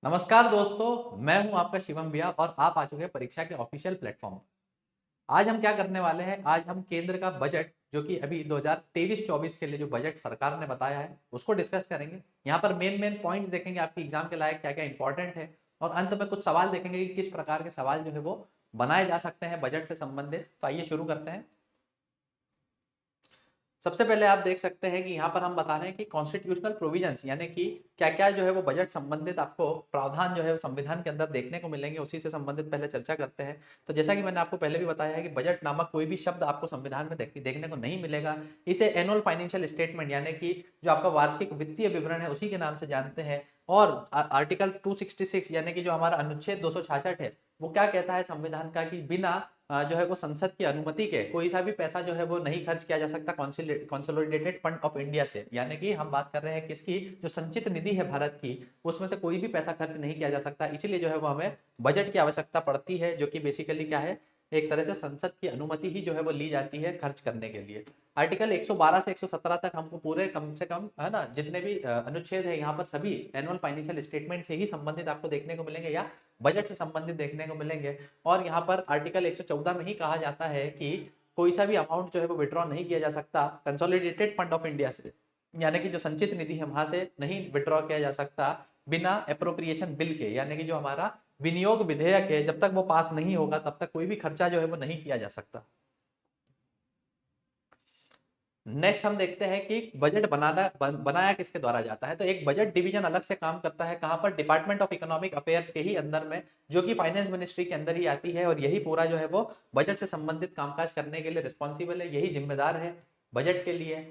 नमस्कार दोस्तों, मैं हूं आपका शिवम भैया और आप आ चुके हैं परीक्षा के ऑफिशियल प्लेटफॉर्म पर। आज हम क्या करने वाले हैं, आज हम केंद्र का बजट जो कि अभी 2023-24 के लिए जो बजट सरकार ने बताया है उसको डिस्कस करेंगे। यहाँ पर मेन मेन पॉइंट्स देखेंगे आपके एग्जाम के लायक क्या क्या इंपॉर्टेंट है, और अंत में कुछ सवाल देखेंगे कि किस प्रकार के सवाल जो है वो बनाए जा सकते हैं बजट से संबंधित। तो आइए शुरू करते हैं। सबसे पहले आप देख सकते हैं कि यहाँ पर हम बता रहे हैं कि कॉन्स्टिट्यूशनल प्रोविजंस यानी कि क्या-क्या जो है वो बजट संबंधित आपको प्रावधान जो है वो संविधान के अंदर देखने को मिलेंगे, उसी से संबंधित पहले चर्चा करते हैं। तो जैसा कि मैंने आपको पहले भी बताया है कि बजट नामक कोई भी शब्द आपको संविधान में देखने को नहीं मिलेगा। इसे एनुअल फाइनेंशियल स्टेटमेंट यानी कि जो आपका वार्षिक वित्तीय विवरण है उसी के नाम से जानते हैं। और आर्टिकल 266 यानी कि जो हमारा अनुच्छेद 266 है वो क्या कहता है संविधान का कि बिना जो है वो संसद की अनुमति के कोई सा भी पैसा जो है वो नहीं खर्च किया जा सकता कंसोलिडेटेड फंड ऑफ इंडिया से। यानी कि हम बात कर रहे हैं किसकी, जो संचित निधि है भारत की, उसमें से कोई भी पैसा खर्च नहीं किया जा सकता। इसीलिए जो है वो हमें बजट की आवश्यकता पड़ती है, जो कि बेसिकली क्या है, एक तरह से संसद की अनुमति ही जो है वो ली जाती है खर्च करने के लिए। आर्टिकल 112 से 117 तक हमको पूरे कम से कम है ना जितने भी अनुच्छेद है यहाँ पर सभी एनुअल फाइनेंशियल स्टेटमेंट से ही संबंधित आपको देखने को मिलेंगे या बजट से संबंधित देखने को मिलेंगे। और यहाँ पर आर्टिकल 114 में ही कहा जाता है कि कोई सा भी अमाउंट जो है वो विड्रॉ नहीं किया जा सकता कंसोलिडेटेड फंड ऑफ इंडिया से, यानी कि जो संचित निधि है वहां से नहीं विड्रॉ किया जा सकता बिना अप्रोप्रिएशन बिल के, यानी कि जो हमारा विनियोग विधेयक है जब तक वो पास नहीं होगा तब तक कोई भी खर्चा जो है वो नहीं किया जा सकता। नेक्स्ट हम देखते हैं कि बजट बनाया किसके द्वारा जाता है। तो एक बजट डिवीजन अलग से काम करता है, कहां पर, डिपार्टमेंट ऑफ इकोनॉमिक अफेयर्स के ही अंदर में, जो कि फाइनेंस मिनिस्ट्री के अंदर ही आती है। और यही पूरा जो है वो बजट से संबंधित कामकाज करने के लिए रिस्पॉन्सिबल है, यही जिम्मेदार है बजट के लिए।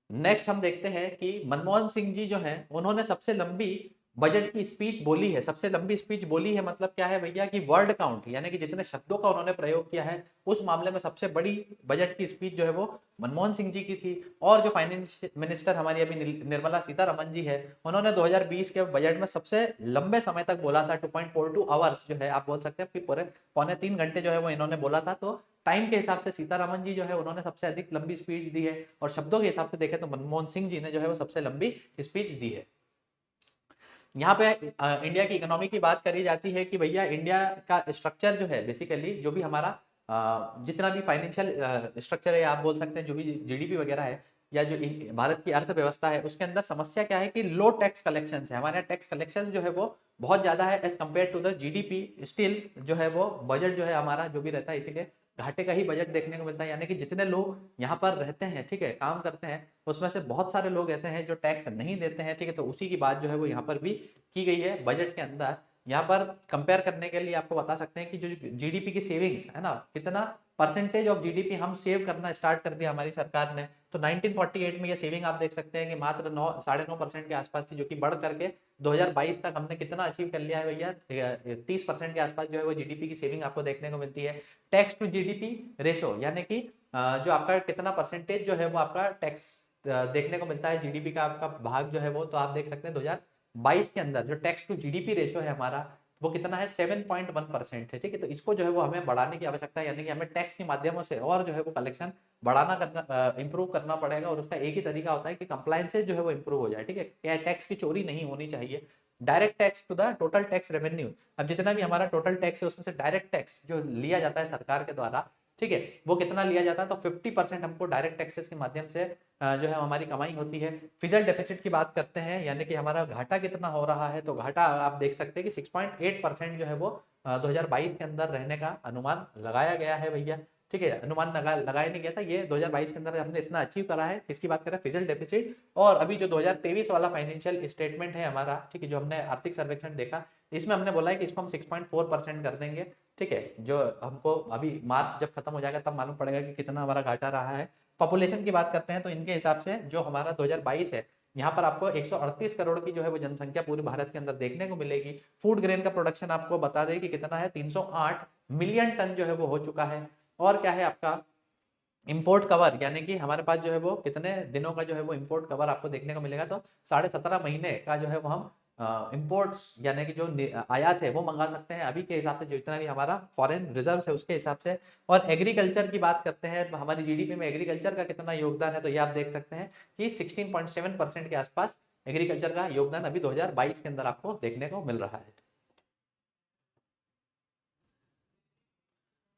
नेक्स्ट हम देखते हैं कि मनमोहन सिंह जी जो हैं उन्होंने सबसे लंबी बजट की स्पीच बोली है। सबसे लंबी स्पीच बोली है मतलब क्या है भैया कि वर्ड काउंट यानी कि जितने शब्दों का उन्होंने प्रयोग किया है उस मामले में सबसे बड़ी बजट की स्पीच जो है वो मनमोहन सिंह जी की थी। और जो फाइनेंस मिनिस्टर हमारी अभी निर्मला सीतारमन जी है, उन्होंने 2020 के बजट में सबसे लंबे समय तक बोला था। 2.42 आवर्स जो है आप बोल सकते हैं कि पूरे 2.75 घंटे जो है वो इन्होंने बोला था। तो टाइम के हिसाब से सीतारमन जी जो है उन्होंने सबसे अधिक लंबी स्पीच दी है, और शब्दों के हिसाब से देखें तो मनमोहन सिंह जी ने जो है वो सबसे लंबी स्पीच दी है। यहाँ पे इंडिया की इकोनॉमी की बात करी जाती है कि भैया इंडिया का स्ट्रक्चर जो है बेसिकली जो भी हमारा जितना भी फाइनेंशियल स्ट्रक्चर है आप बोल सकते हैं, जो भी जीडीपी वगैरह है या जो भारत की अर्थव्यवस्था है उसके अंदर समस्या क्या है कि लो टैक्स कलेक्शन है। हमारे यहाँ टैक्स कलेक्शन जो है वो बहुत ज्यादा है as compare to the GDP. Still जो है वो बजट जो है हमारा जो भी रहता है, इसीलिए घाटे का ही बजट देखने को मिलता है। यानी कि जितने लोग यहाँ पर रहते हैं, ठीक है, काम करते हैं, उसमें से बहुत सारे लोग ऐसे हैं जो टैक्स नहीं देते हैं, ठीक है। तो उसी की बात जो है वो यहाँ पर भी की गई है बजट के अंदर। यहाँ पर कंपेयर करने के लिए आपको बता सकते हैं कि जो जीडीपी की सेविंग्स है ना, कितना परसेंटेज ऑफ जीडीपी हम सेव करना स्टार्ट कर दिया हमारी सरकार ने। तो 1948 में ये सेविंग आप देख सकते हैं कि मात्र 9 साढ़े 9% के आसपास थी, जो कि बढ़ करके 2022 तक हमने कितना अचीव कर लिया है भैया, 30% के आसपास जो है वो जीडीपी की सेविंग आपको देखने को मिलती है। टैक्स टू जीडीपी रेशो यानी कि जो आपका कितना परसेंटेज जो है वो आपका टैक्स देखने को मिलता है जीडीपी का आपका भाग जो है वो, तो आप देख सकते हैं 2022 के अंदर जो टैक्स टू जीडीपी रेशो है हमारा वो कितना है, 7.1% है, ठीक है। तो इसको जो है वो हमें बढ़ाने की आवश्यकता है, यानी कि हमें टैक्स के माध्यमों से और जो है वो कलेक्शन बढ़ाना करना इंप्रूव करना पड़ेगा। और उसका एक ही तरीका होता है कि कंप्लायंसेज जो है वो इंप्रूव हो जाए, ठीक है। क्या टैक्स की चोरी नहीं होनी चाहिए। Direct tax to the total tax revenue, अब जितना भी हमारा टोटल टैक्स है उसमें से डायरेक्ट टैक्स जो लिया जाता है सरकार के द्वारा, ठीक है, वो कितना लिया जाता है, तो 50% हमको डायरेक्ट टैक्सेस के माध्यम से जो है हमारी कमाई होती है। फिजल डेफिसिट की बात करते हैं, यानी कि हमारा घाटा कितना हो रहा है, तो घाटा आप देख सकते हैं कि 6.8% जो है वो 2022 के अंदर रहने का अनुमान लगाया गया है भैया, ठीक है। अनुमान लगाया नहीं गया था, ये 2022 के अंदर हमने इतना अचीव करा है। किसकी बात कर रहे हैं, फिजल डेफिसिट। और अभी जो 2023 वाला फाइनेंशियल स्टेटमेंट है हमारा, ठीक है, जो हमने आर्थिक सर्वेक्षण देखा, इसमें हमने बोला है कि इसको हम 6.4% कर देंगे, ठीक है। जो हमको अभी मार्च जब खत्म हो जाएगा तब मालूम पड़ेगा कि कितना हमारा घाटा रहा है। पॉपुलेशन की बात करते हैं तो इनके हिसाब से जो हमारा 2022 है, यहाँ पर आपको 138 करोड़ की जो है वो जनसंख्या पूरे भारत के अंदर देखने को मिलेगी। फूड ग्रेन का प्रोडक्शन आपको बता दें कि कितना है, 308 मिलियन टन जो है वो हो चुका है। और क्या है आपका इंपोर्ट कवर, यानी कि हमारे पास जो है वो कितने दिनों का जो है वो इंपोर्ट कवर आपको देखने को मिलेगा, तो 17.5 महीने का जो है वो हम इंपोर्ट्स यानी कि जो आयात है वो मंगा सकते हैं अभी के हिसाब से, जो इतना भी हमारा फॉरेन रिजर्व है उसके हिसाब से। और एग्रीकल्चर की बात करते हैं, हमारी जीडीपी में एग्रीकल्चर का कितना योगदान है, तो ये आप देख सकते हैं कि 16.7% के आसपास एग्रीकल्चर का योगदान अभी 2022 के अंदर आपको देखने को मिल रहा है।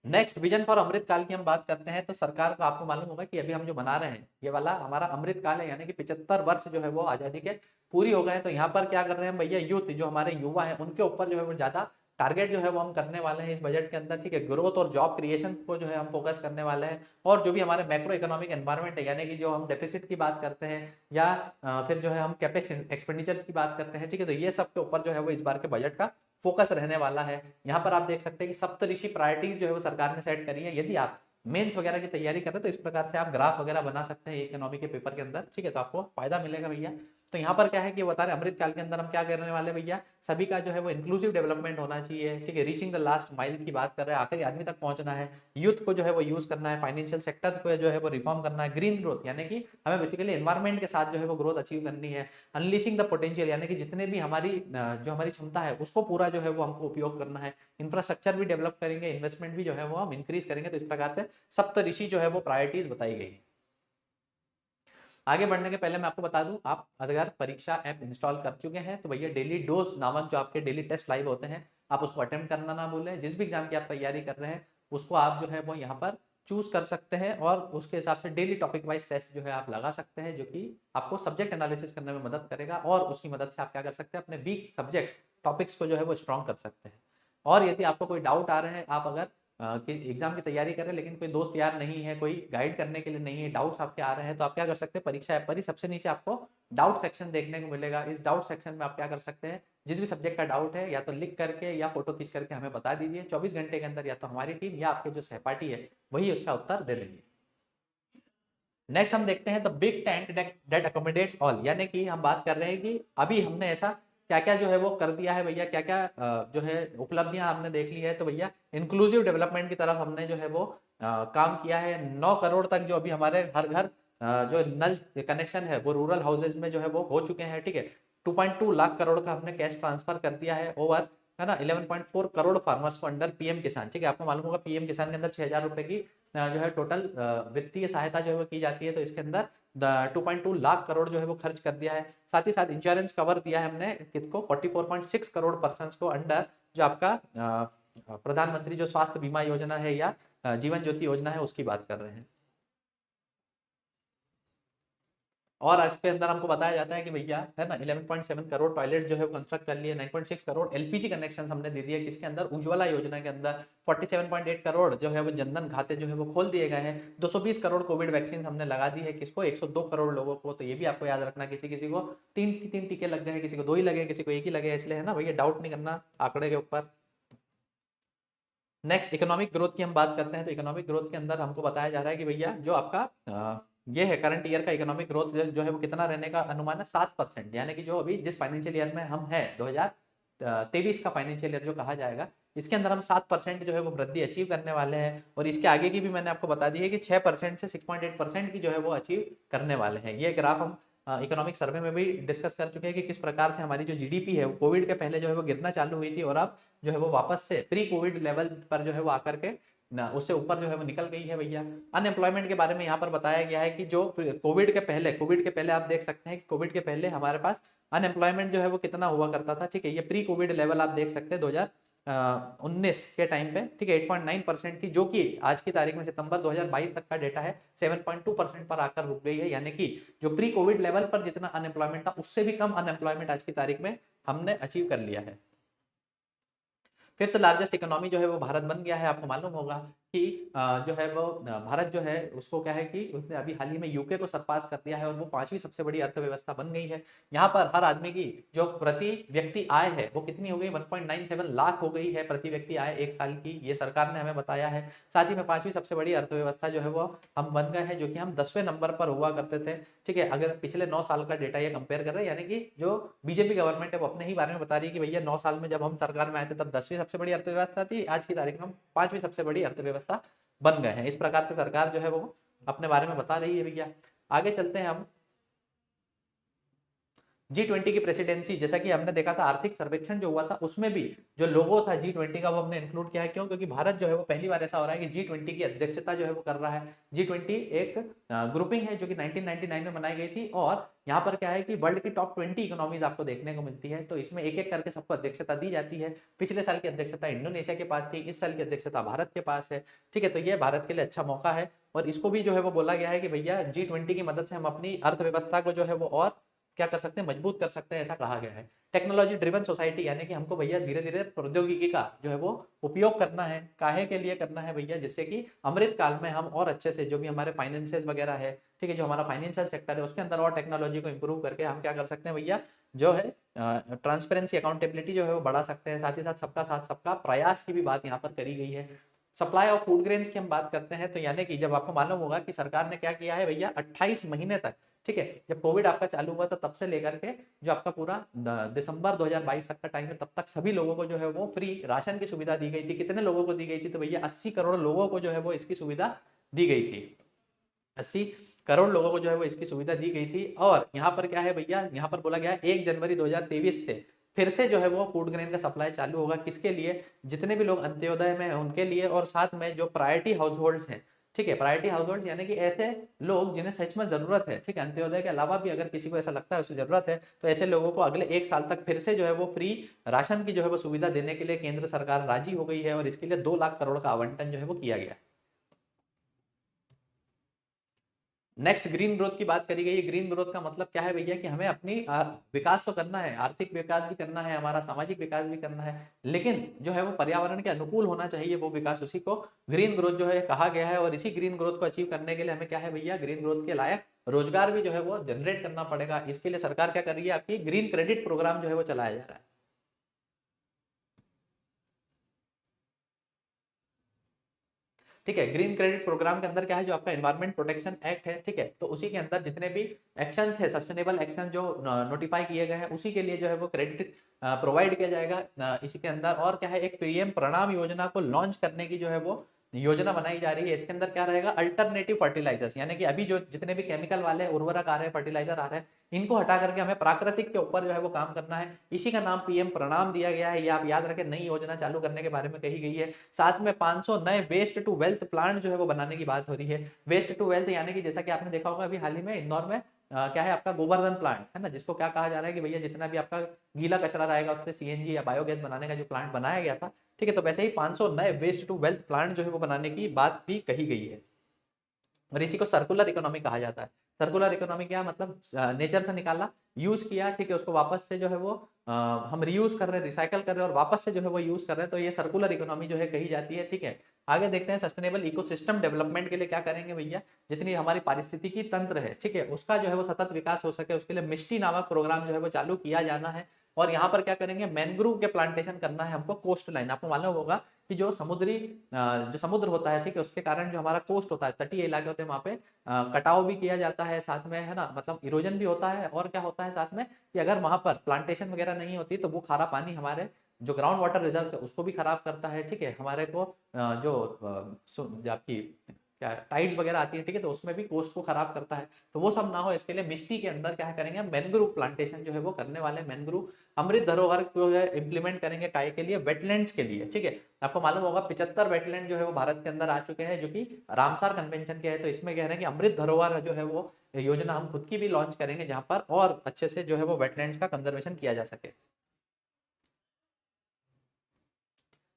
नेक्स्ट विजन फॉर अमृत काल की हम बात करते हैं तो सरकार को आपको मालूम होगा कि अभी हम जो बना रहे हैं ये वाला हमारा अमृत काल है, यानी कि 75 वर्ष जो है वो आजादी के पूरी हो गए। तो यहाँ पर क्या कर रहे हैं भैया, यूथ जो हमारे युवा है उनके ऊपर जो है वो ज्यादा टारगेट जो है वो हम करने वाले हैं इस बजट के अंदर, ठीक है। ग्रोथ और जॉब क्रिएशन को जो है हम फोकस करने वाले हैं, और जो भी हमारे मैक्रो इकोनॉमिक एनवायरनमेंट है, यानी कि जो हम डेफिसिट की बात करते हैं या फिर जो है हम कैपेक्स एक्सपेंडिचर्स की बात करते हैं, ठीक है। तो ये सब के ऊपर जो है वो इस बार के बजट का फोकस रहने वाला है। यहाँ पर आप देख सकते हैं कि सप्तऋषि प्रायोरिटीज जो है वो सरकार ने सेट करी है। यदि आप मेंस वगैरह की तैयारी कर रहे हैं तो इस प्रकार से आप ग्राफ वगैरह बना सकते हैं इकोनॉमी के पेपर के अंदर, ठीक है। तो आपको फायदा मिलेगा भैया। तो यहाँ पर क्या है कि बता रहे अमृत काल के अंदर हम क्या करने वाले भैया, सभी का जो है वो इंक्लूसिव डेवलपमेंट होना चाहिए, ठीक है। रीचिंग द लास्ट माइल की बात कर रहे हैं, आखिरी आदमी तक पहुंचना है। यूथ को जो है वो यूज करना है, फाइनेंशियल सेक्टर को जो है वो रिफॉर्म करना है, ग्रीन ग्रोथ यानी कि हमें बेसिकली एनवायरमेंट के साथ जो है वो ग्रोथ अचीव करनी है, अनलिशिंग द पोटेंशियल यानी कि जितने भी हमारी जो हमारी क्षमता है उसको पूरा जो है वो हमको उपयोग करना है, इंफ्रास्ट्रक्चर भी डेवलप करेंगे, इन्वेस्टमेंट भी जो है वो हम इंक्रीज करेंगे। तो इस प्रकार से सप्तऋषि जो है वो प्रायोरिटीज बताई गई है। आगे बढ़ने के पहले मैं आपको बता दूं, आप अगर परीक्षा ऐप इंस्टॉल कर चुके हैं तो भैया डेली डोज नामक जो आपके डेली टेस्ट लाइव होते हैं आप उसको अटेम्प्ट करना ना भूलें। जिस भी एग्जाम की आप तैयारी कर रहे हैं उसको आप जो है वो यहाँ पर चूज कर सकते हैं, और उसके हिसाब से डेली टॉपिक वाइज टेस्ट जो है आप लगा सकते हैं, जो कि आपको सब्जेक्ट एनालिसिस करने में मदद करेगा, और उसकी मदद से आप क्या कर सकते हैं, अपने वीक सब्जेक्ट टॉपिक्स को जो है वो स्ट्रॉन्ग कर सकते हैं। और यदि आपको कोई डाउट आ रहे हैं, आप अगर कि एग्जाम की तैयारी कर रहे हैं लेकिन कोई दोस्त यार नहीं है, कोई गाइड करने के लिए नहीं है, डाउट्स आपके आ रहे हैं, तो आप क्या कर सकते हैं, परीक्षा ऐप पर ही सबसे नीचे आपको डाउट सेक्शन देखने को मिलेगा। इस डाउट सेक्शन में आप क्या कर सकते हैं, जिस भी सब्जेक्ट का डाउट है या तो लिख करके या फोटो खींच करके हमें बता दीजिए। 24 घंटे के अंदर या तो हमारी टीम या आपके जो सहपाठी है वही उसका उत्तर दे देंगे। नेक्स्ट हम देखते हैं the big tent that accommodates all, यानी कि हम बात कर रहे हैं कि अभी हमने ऐसा क्या क्या जो है वो कर दिया है भैया, क्या क्या जो है उपलब्धियां हमने देख ली है। तो भैया इंक्लूसिव डेवलपमेंट की तरफ हमने जो है वो काम किया है। 9 करोड़ तक जो अभी हमारे हर घर जो नल कनेक्शन है वो रूरल हाउसेज में जो है वो हो चुके हैं, ठीक है। 2.2 लाख करोड़ का हमने कैश ट्रांसफर कर दिया है ओवर, है ना। 11.4 करोड़ फार्मर्स को अंडर पीएम किसान, ठीक है। आपको मालूम होगा पीएम किसान के अंदर 6,000 रुपए की जो है टोटल वित्तीय सहायता जो है वो की जाती है। तो इसके अंदर 2.2 लाख करोड़ जो है वो खर्च कर दिया है। साथ ही साथ इंश्योरेंस कवर दिया है हमने किसको, 44.6 करोड़ पर्सन को अंडर जो आपका प्रधानमंत्री जो स्वास्थ्य बीमा योजना है या जीवन ज्योति योजना है उसकी बात कर रहे हैं। और इसके अंदर हमको बताया जाता है कि भैया, है ना, 11.7 करोड़ टॉयलेट जो है वो कंस्ट्रक्ट कर लिए, 9.6 करोड़ एलपीजी कनेक्शन हमने दे दिए किसके अंदर, उज्ज्वला योजना के अंदर। 47.8 करोड़ जो है वो जनधन खाते जो है वो खोल दिए गए हैं। 220 करोड़ कोविड वैक्सीन हमने लगा दी है किसको, 102 करोड़ लोगों को। तो ये भी आपको याद रखना, किसी किसी को तीन टीके लग गए हैं, किसी को 2 ही लगे, किसी को 1 ही लगे, इसलिए है ना भैया डाउट नहीं करना आंकड़े के ऊपर। नेक्स्ट इकोनॉमिक ग्रोथ की हम बात करते हैं तो इकोनॉमिक ग्रोथ के अंदर हमको बताया जा रहा है कि भैया जो आपका ये है करंट ईयर का इकोनॉमिक ग्रोथ जो है वो कितना रहने का अनुमान है, 7%। यानी कि जो अभी जिस फाइनेंशियल ईयर में हम है 2023 का फाइनेंशियल ईयर जो कहा जाएगा, इसके अंदर हम 7% जो है वो वृद्धि अचीव करने वाले हैं। और इसके आगे की भी मैंने आपको बता दी है कि 6% से 6.8% की जो है वो अचीव करने वाले हैं। ये ग्राफ हम इकोनॉमिक सर्वे में भी डिस्कस कर चुके हैं कि किस प्रकार से हमारी जो जीडीपी है वो कोविड के पहले जो है वो गिरना चालू हुई थी, और अब जो है वो वापस से प्री कोविड लेवल पर जो है वो आकर के ना उससे ऊपर जो है वो निकल गई है भैया। अनएम्प्लॉयमेंट के बारे में यहाँ पर बताया गया है कि जो कोविड के पहले आप देख सकते हैं कि कोविड के पहले हमारे पास अनएम्प्लॉयमेंट जो है वो कितना हुआ करता था, ठीक है। ये प्री कोविड लेवल आप देख सकते हैं 2019 के टाइम पे, ठीक है, 8.9% थी, जो कि आज की तारीख में सितंबर 2022 तक का डेटा है 7.2% पर आकर रुक गई है। यानी कि जो प्री कोविड लेवल पर जितना अनएम्प्लॉयमेंट था उससे भी कम अनएम्प्लॉयमेंट आज की तारीख में हमने अचीव कर लिया है। फिफ्थ लार्जेस्ट इकोनॉमी जो है वो भारत बन गया है। आपको मालूम होगा कि जो है वो भारत जो है उसको क्या है कि उसने अभी हाल ही में यूके को सरपास कर दिया है और वो 5वीं सबसे बड़ी अर्थव्यवस्था बन गई है। यहाँ पर हर आदमी की जो प्रति व्यक्ति आय है वो कितनी हो गई, 1.97 लाख हो गई है प्रति व्यक्ति आय एक साल की, ये सरकार ने हमें बताया है। साथ ही में 5वीं सबसे बड़ी अर्थव्यवस्था जो है वो हम बन गए हैं, जो कि हम 10वें नंबर पर हुआ करते थे, ठीक है। अगर पिछले 9 साल का डेटा ये कंपेयर कर रहे हैं, यानी कि जो बीजेपी गवर्नमेंट है वो अपने ही बारे में बता रही है कि भैया 9 साल में जब हम सरकार में आए थे तब 10वीं सबसे बड़ी अर्थव्यवस्था थी, आज की तारीख में हम 5वीं सबसे बड़ी अर्थव्यवस्था बन गए हैं। इस प्रकार से सरकार जो है वो अपने बारे में बता रही है भैया। आगे चलते हैं हम G20 की प्रेसिडेंसी, जैसा कि हमने देखा था आर्थिक सर्वेक्षण जो हुआ था उसमें भी जो लोगो था G20 का वो हमने इंक्लूड किया है। क्यों? क्योंकि भारत जो है वो पहली बार ऐसा हो रहा है कि G20 की अध्यक्षता जो है वो कर रहा है। G20 एक ग्रुपिंग है जो कि 1999 में बनाई गई थी, और यहाँ पर क्या है कि वर्ल्ड की टॉप 20 इकोनॉमीज आपको देखने को मिलती है। तो इसमें एक एक करके सबको अध्यक्षता दी जाती है। पिछले साल की अध्यक्षता इंडोनेशिया के पास थी, इस साल की अध्यक्षता भारत के पास है। ठीक है, तो ये भारत के लिए अच्छा मौका है और इसको भी जो है वो बोला गया है कि भैया G20 की मदद से हम अपनी अर्थव्यवस्था को जो है वो और क्या कर सकते हैं, मजबूत कर सकते हैं, ऐसा कहा गया है। टेक्नोलॉजी ड्रिवन सोसाइटी, यानी कि हमको भैया धीरे धीरे प्रौद्योगिकी का जो है वो उपयोग करना है। काहे के लिए करना है भैया, जिससे कि अमृत काल में हम और अच्छे से जो भी हमारे फाइनेंसेस वगैरह है, ठीक है, जो हमारा फाइनेंशियल सेक्टर है उसके अंदर और टेक्नोलॉजी को इंप्रूव करके हम क्या कर सकते हैं भैया, जो है ट्रांसपेरेंसी अकाउंटेबिलिटी जो है वो बढ़ा सकते हैं। साथ ही साथ सबका साथ सबका प्रयास की भी बात यहाँ पर करी गई है। सप्लाई ऑफ फूड ग्रेन्स की हम बात करते हैं तो यानी कि जब आपको मालूम होगा कि सरकार ने क्या किया है भैया, 28 महीने तक, ठीक है, जब कोविड आपका चालू हुआ था तब से लेकर के जो आपका पूरा दिसंबर 2022 तक का टाइम है, तब तक सभी लोगों को जो है वो फ्री राशन की सुविधा दी गई थी। कितने लोगों को दी गई थी, तो भैया 80 करोड़ लोगों को जो है वो इसकी सुविधा दी गई थी। 80 करोड़ लोगों को जो है वो इसकी सुविधा दी गई थी। और यहाँ पर क्या है भैया, यहाँ पर बोला गया 1 जनवरी 2023 से फिर से जो है वो फूड ग्रेन का सप्लाई चालू होगा। किसके लिए, जितने भी लोग अंत्योदय में हैं उनके लिए, और साथ में जो प्रायोरिटी हाउस होल्ड्स हैं, ठीक है, प्रायोरिटी हाउस होल्ड यानी कि ऐसे लोग जिन्हें सच में जरूरत है, ठीक है, अंत्योदय के अलावा भी अगर किसी को ऐसा लगता है उसे जरूरत है, तो ऐसे लोगों को अगले 1 साल तक फिर से जो है वो फ्री राशन की जो है वो सुविधा देने के लिए केंद्र सरकार राजी हो गई है और इसके लिए 2 लाख करोड़ का आवंटन जो है वो किया गया। नेक्स्ट ग्रीन ग्रोथ की बात करी गई है। ग्रीन ग्रोथ का मतलब क्या है भैया, कि हमें अपनी विकास तो करना है, आर्थिक विकास भी करना है, हमारा सामाजिक विकास भी करना है, लेकिन जो है वो पर्यावरण के अनुकूल होना चाहिए वो विकास, उसी को ग्रीन ग्रोथ जो है कहा गया है। और इसी ग्रीन ग्रोथ को अचीव करने के लिए हमें क्या है भैया, ग्रीन ग्रोथ के लायक रोजगार भी जो है वो जनरेट करना पड़ेगा। इसके लिए सरकार क्या कर रही है, आपकी ग्रीन क्रेडिट प्रोग्राम जो है वो चलाया जा रहा है। ठीक है, ग्रीन क्रेडिट प्रोग्राम के अंदर क्या है, जो आपका एनवायरमेंट प्रोटेक्शन एक्ट है, ठीक है, तो उसी के अंदर जितने भी एक्शंस है, सस्टेनेबल एक्शन जो नोटिफाई किए गए हैं, उसी के लिए जो है वो क्रेडिट प्रोवाइड किया जाएगा इसी के अंदर। और क्या है, एक पीएम प्रणाम योजना को लॉन्च करने की जो है वो योजना बनाई जा रही है। इसके अंदर क्या रहेगा, अल्टरनेटिव फर्टिलाइजर्स, यानी कि अभी जो जितने भी केमिकल वाले उर्वरक आ रहे हैं, फर्टिलाइजर आ रहे हैं, इनको हटा करके हमें प्राकृतिक के ऊपर जो है वो काम करना है। इसी का नाम पीएम प्रणाम दिया गया है। ये आप याद रखें, नई योजना चालू करने के बारे में कही गई है। साथ में 500 नए वेस्ट टू वेल्थ प्लांट जो है वो बनाने की बात हो रही है। वेस्ट टू वेल्थ यानी कि जैसा कि आपने देखा होगा अभी हाल ही में इंदौर में क्या है, आपका गोवर्धन प्लांट है ना, जिसको क्या कहा जा रहा है कि भैया जितना भी आपका गीला कचरा रहेगा उससे सीएनजी या बायोगैस बनाने का जो प्लांट बनाया गया था, ठीक है, तो वैसे ही 500 नए वेस्ट टू वेल्थ प्लांट जो है वो बनाने की बात भी कही गई है। और इसी को सर्कुलर इकोनॉमी कहा जाता है। सर्कुलर इकोनॉमी क्या मतलब, नेचर से निकाला, यूज किया, ठीक है, उसको वापस से जो है वो हम रीयूज कर रहे हैं, रिसाइकल कर रहे हैं और वापस से जो है वो यूज कर रहे हैं, तो ये सर्कुलर इकोनॉमी जो है कही जाती है। ठीक है, आगे देखते हैं सस्टेनेबल इकोसिस्टम डेवलपमेंट के लिए क्या करेंगे भैया, जितनी हमारी पारिस्थितिकी तंत्र है, ठीक है, उसका जो है वो सतत विकास हो सके उसके लिए मिष्टी नामक प्रोग्राम जो है वो चालू किया जाना है। और यहाँ पर क्या करेंगे, मैनग्रोव के प्लांटेशन करना है हमको कोस्ट लाइन। आपको मालूम होगा कि जो समुद्री जो समुद्र होता है, ठीक है, उसके कारण जो हमारा कोस्ट होता है, तटीय इलाके होते हैं, वहाँ पे कटाव भी किया जाता है, साथ में है ना, मतलब इरोजन भी होता है। और क्या होता है साथ में, कि अगर वहां पर प्लांटेशन वगैरह नहीं होती तो वो खारा पानी हमारे जो ग्राउंड वाटर रिजर्व है उसको भी खराब करता है। ठीक है, हमारे को जो आपकी क्या टाइड्स वगैरह आती है, ठीक है, तो उसमें भी कोस्ट को खराब करता है। तो वो सब ना हो इसके लिए मिष्टी के अंदर क्या करेंगे, मैनग्रोव प्लांटेशन जो है वो करने वाले। मैनग्रोव अमृत धरोहर को है इंप्लीमेंट करेंगे, काय के लिए, वेटलैंड्स के लिए। ठीक है, आपको मालूम होगा 75 वेटलैंड जो है वो भारत के अंदर आ चुके हैं, जो कि रामसार कन्वेंशन के है। तो इसमें कह रहे हैं कि अमृत धरोहर जो है वो योजना हम खुद की भी लॉन्च करेंगे, जहां पर और अच्छे से जो है वो वेटलैंड्स का कंजर्वेशन किया जा सके।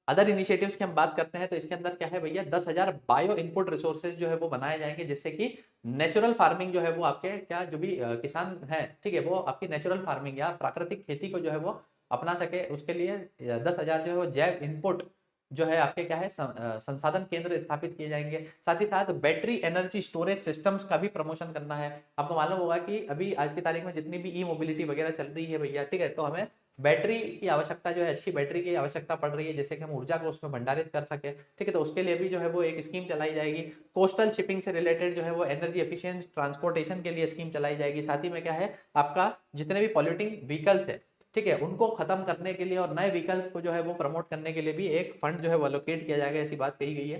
अदर इनिशिएटिव्स की हम बात करते हैं तो इसके अंदर क्या है भैया, 10,000 बायो इनपुट रिसोर्सेज जो है वो बनाए जाएंगे, जिससे कि नेचुरल फार्मिंग जो है वो आपके क्या जो भी किसान है, ठीक है, वो आपकी नेचुरल फार्मिंग या प्राकृतिक खेती को जो है वो अपना सके। उसके लिए 10,000 जो है वो जैव इनपुट जो है आपके क्या है संसाधन केंद्र स्थापित किए जाएंगे। साथ ही साथ बैटरी एनर्जी स्टोरेज सिस्टम्स का भी प्रमोशन करना है। आपको मालूम होगा कि अभी आज की तारीख में जितनी भी ई मोबिलिटी वगैरह चल रही है भैया, ठीक है, तो हमें बैटरी की आवश्यकता जो है, अच्छी बैटरी की आवश्यकता पड़ रही है, जैसे कि हम ऊर्जा को उसमें भंडारित कर सके। ठीक है, तो उसके लिए भी जो है वो एक स्कीम चलाई जाएगी। कोस्टल शिपिंग से रिलेटेड जो है वो एनर्जी एफिशिएंट ट्रांसपोर्टेशन के लिए स्कीम चलाई जाएगी। साथ ही में क्या है, आपका जितने भी पॉल्यूटिंग व्हीकल्स है, ठीक है, उनको खत्म करने के लिए और नए व्हीकल्स को जो है वो प्रमोट करने के लिए भी एक फंड जो है वो एलोकेट किया जाएगा, ऐसी बात कही गई है।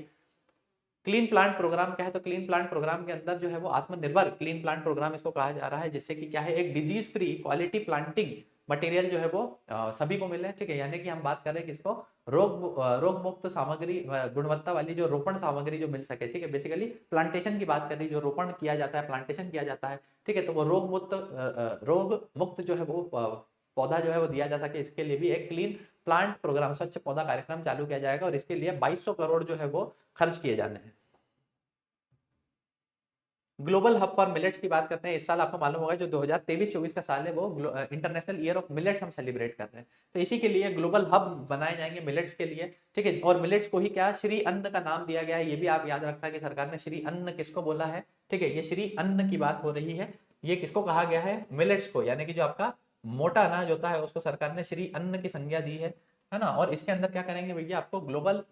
क्लीन प्लांट प्रोग्राम क्या है, तो क्लीन प्लांट प्रोग्राम के अंदर जो है वो आत्मनिर्भर क्लीन प्लांट प्रोग्राम इसको कहा जा रहा है, जिससे कि क्या है, एक disease free quality planting material जो है वो सभी को मिले, ठीक है। यानी कि हम बात कर रहे हैं किसको, रोग मुक्त सामग्री, गुणवत्ता वाली जो रोपण सामग्री जो मिल सके, ठीक है। बेसिकली प्लांटेशन की बात कर रही, जो रोपण किया जाता है, प्लांटेशन किया जाता है, ठीक है। तो वो रोग मुक्त जो है वो पौधा जो है वो दिया जा सके, इसके लिए भी एक क्लीन प्लांट प्रोग्राम, स्वच्छ पौधा कार्यक्रम चालू किया जाएगा और इसके लिए 2200 करोड़ जो है वो खर्च किए जाने हैं। ग्लोबल हब फॉर मिलेट्स की बात करते हैं। इस साल आपको मालूम होगा जो 2023-24 का साल है वो इंटरनेशनल ईयर ऑफ मिलेट्स हम सेलिब्रेट कर रहे हैं। तो इसी के लिए ग्लोबल हब बनाए जाएंगे मिलेट्स के लिए, ठीक है। और मिलेट्स को ही क्या श्री अन्न का नाम दिया गया है, ये भी आप याद रखना कि सरकार ने श्री अन्न किसको बोला है, ठीक है। ये श्री अन्न की बात हो रही है, ये किसको कहा गया है, मिलेट्स को, यानी कि जो आपका मोटा अनाज होता है उसको सरकार ने श्री अन्न की संज्ञा दी है ना। और इसके अंदर क्या करेंगे भैया, आपको ग्लोबल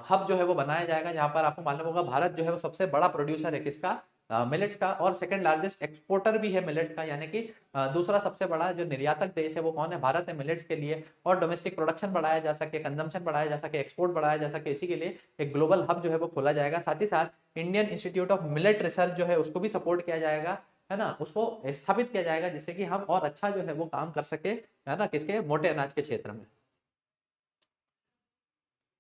हब जो है वो बनाया जाएगा, जहां पर आपको मालूम होगा भारत जो है वो सबसे बड़ा प्रोड्यूसर है किसका, मिलेट्स का, और सेकंड लार्जेस्ट एक्सपोर्टर भी है मिलेट्स का, यानी कि दूसरा सबसे बड़ा जो निर्यातक देश है वो कौन है, भारत है मिलेट्स के लिए। और डोमेस्टिक प्रोडक्शन बढ़ाया जा सके, कंजम्पशन बढ़ाया जा सके, एक्सपोर्ट बढ़ाया जा सके, इसी के लिए एक ग्लोबल हब जो है वो खोला जाएगा। साथ ही साथ Indian institute of millet research जो है उसको भी सपोर्ट किया जाएगा, है ना, उसको स्थापित किया जाएगा, जिससे कि हम और अच्छा जो है वो काम कर सके, है ना, किसके, मोटे अनाज के क्षेत्र में।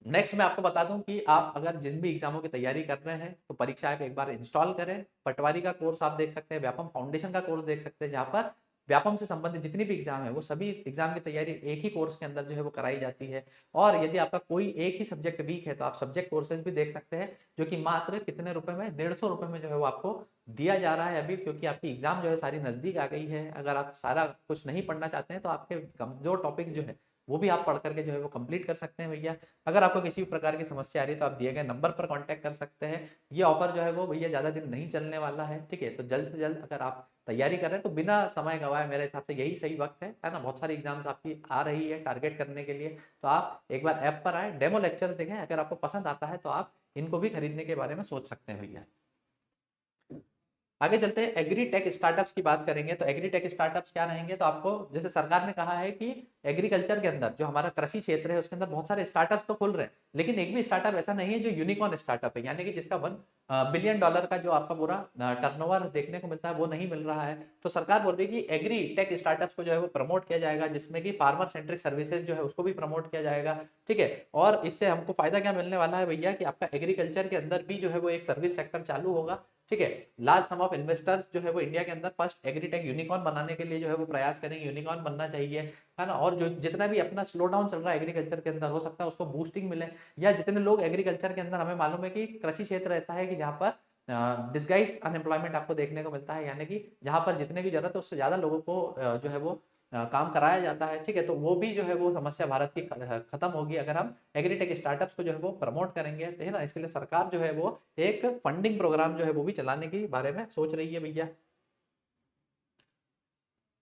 नेक्स्ट मैं आपको बता दूं कि आप अगर जिन भी एग्जामों की तैयारी कर रहे हैं तो परीक्षा ऐप एक बार इंस्टॉल करें। पटवारी का कोर्स आप देख सकते हैं, व्यापम फाउंडेशन का कोर्स देख सकते हैं, जहां पर व्यापम से संबंधित जितनी भी एग्जाम है वो सभी एग्जाम की तैयारी एक ही कोर्स के अंदर जो है वो कराई जाती है। और यदि आपका कोई एक ही सब्जेक्ट वीक है तो आप सब्जेक्ट कोर्सेज भी देख सकते हैं, जो कि मात्र कितने रुपए में, 150 रुपए में जो है वो आपको दिया जा रहा है अभी, क्योंकि आपकी एग्जाम जो है सारी नजदीक आ गई है। अगर आप सारा कुछ नहीं पढ़ना चाहते हैं तो आपके कमजोर टॉपिक जो है वो भी आप पढ़ करके जो है वो कंप्लीट कर सकते हैं भैया। अगर आपको किसी भी प्रकार की समस्या आ रही है तो आप दिए गए नंबर पर कांटेक्ट कर सकते हैं। ये ऑफर जो है वो भैया ज़्यादा दिन नहीं चलने वाला है, ठीक है। तो जल्द से जल्द अगर आप तैयारी कर रहे हैं तो बिना समय गवाए मेरे हिसाब से यही सही वक्त है ना। बहुत सारी एग्जाम्स आपकी आ रही है टारगेट करने के लिए, तो आप एक बार ऐप पर आए, डेमो लेक्चर देखें, अगर आपको पसंद आता है तो आप इनको भी खरीदने के बारे में सोच सकते हैं भैया। आगे चलते हैं, एग्री टेक स्टार्टअप्स की बात करेंगे। तो एग्री टेक स्टार्टअप्स क्या रहेंगे, तो आपको जैसे सरकार ने कहा है कि एग्रीकल्चर के अंदर जो हमारा कृषि क्षेत्र है उसके अंदर बहुत सारे स्टार्टअप तो खुल रहे हैं, लेकिन एक भी स्टार्टअप ऐसा नहीं है जो यूनिकॉर्न स्टार्टअप है, यानी कि जिसका $1 बिलियन का जो आपका पूरा टर्नओवर देखने को मिलता है वो नहीं मिल रहा है। तो सरकार बोल रही है कि एग्री टेक स्टार्टअप्स को जो है वो प्रमोट किया जाएगा, जिसमें कि फार्मर सेंट्रिक सर्विसेज जो है उसको भी प्रमोट किया जाएगा, ठीक है। और इससे हमको फायदा क्या मिलने वाला है भैया, कि आपका एग्रीकल्चर के अंदर भी जो है वो एक सर्विस सेक्टर चालू होगा, ठीक है। लार्ज सम ऑफ इन्वेस्टर्स जो है वो इंडिया के अंदर फर्स्ट एग्रीटेक यूनिकॉर्न बनाने के लिए जो है वो प्रयास करेंगे, यूनिकॉर्न बनना चाहिए, है ना। और जो जितना भी अपना स्लो डाउन चल रहा है एग्रीकल्चर के अंदर, हो सकता है उसको बूस्टिंग मिले, या जितने लोग एग्रीकल्चर के अंदर, हमें मालूम है कि कृषि क्षेत्र ऐसा है कि जहाँ पर डिस्गाइज अनएम्प्लॉयमेंट आपको देखने को मिलता है, यानी कि जहाँ पर जितने की जरूरत है उससे ज्यादा लोगों को जो है वो काम कराया जाता है, ठीक है। तो वो भी जो है वो समस्या भारत की खत्म होगी अगर हम एग्रीटेक स्टार्टअप्स को जो है वो प्रमोट करेंगे, तो है ना। इसके लिए सरकार जो है वो एक फंडिंग प्रोग्राम जो है वो भी चलाने के बारे में सोच रही है भैया।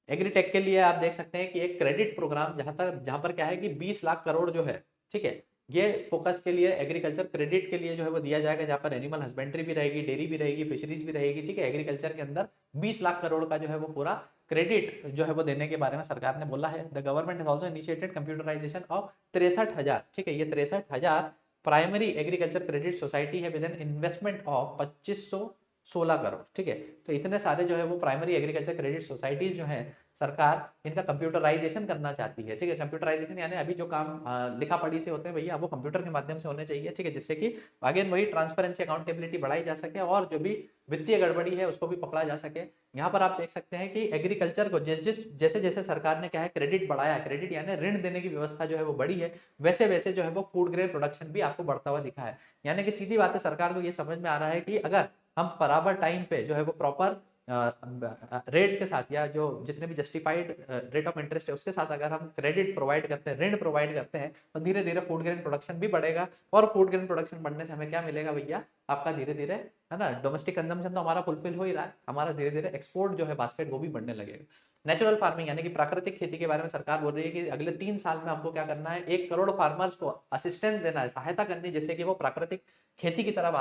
एग्रीटेक के लिए आप देख सकते हैं कि एक क्रेडिट प्रोग्राम जहां पर क्या है कि 20 लाख करोड़ जो है, ठीक है, ये फोकस के लिए एग्रीकल्चर क्रेडिट के लिए जो है वो दिया जाएगा, जहां पर एनिमल हस्बेंड्री भी रहेगी, डेयरी भी रहेगी, फिशरीज भी रहेगी, ठीक है। एग्रीकल्चर के अंदर 20 लाख करोड़ का जो है वो पूरा क्रेडिट जो है वो देने के बारे में सरकार ने बोला है। The government has also initiated computerisation of 63,000, ठीक है, ये 63,000 प्राइमरी एग्रीकल्चर क्रेडिट सोसाइटी है with an investment of 2516 crore, ठीक है। तो इतने सारे जो है वो प्राइमरी एग्रीकल्चर क्रेडिट सोसाइटीज जो है सरकार इनका कंप्यूटराइजेशन करना चाहती है, ठीक है। कंप्यूटराइजेशन यानी अभी जो काम लिखा पढ़ी से होते हैं भैया वो कंप्यूटर के माध्यम से होने चाहिए, ठीक है, जिससे कि अगेन वही ट्रांसपेरेंसी अकाउंटेबिलिटी बढ़ाई जा सके और जो भी वित्तीय गड़बड़ी है उसको भी पकड़ा जा सके। यहाँ पर आप देख सकते हैं कि एग्रीकल्चर को जैसे जैसे सरकार ने क्या है क्रेडिट बढ़ाया, क्रेडिट यानी ऋण देने की व्यवस्था जो है वो बढ़ी है, वैसे वैसे जो है वो फूड ग्रेन प्रोडक्शन भी आपको बढ़ता हुआ दिखा है। यानी कि सीधी बात है, सरकार को ये समझ में आ रहा है कि अगर हम बराबर टाइम पे जो है वो प्रॉपर रेट्स के साथ या जो जितने भी जस्टिफाइड रेट ऑफ इंटरेस्ट है उसके साथ अगर हम क्रेडिट प्रोवाइड करते हैं, ऋण प्रोवाइड करते हैं, तो धीरे धीरे फूड ग्रेन प्रोडक्शन भी बढ़ेगा। और फूड ग्रेन प्रोडक्शन बढ़ने से हमें क्या मिलेगा भैया, आपका धीरे धीरे, है ना, डोमेस्टिक कंजम्पशन तो हमारा फुलफिल हो ही रहा है, हमारा धीरे धीरे एक्सपोर्ट जो है बास्केट वो भी बढ़ने लगेगा। नेचुरल फार्मिंग यानी कि प्राकृतिक खेती के बारे में सरकार बोल रही है कि अगले 3 साल में हमको क्या करना है, 1 करोड़ फार्मर्स को असिस्टेंस देना है, सहायता करनी, जिससे कि वो प्राकृतिक खेती की तरफ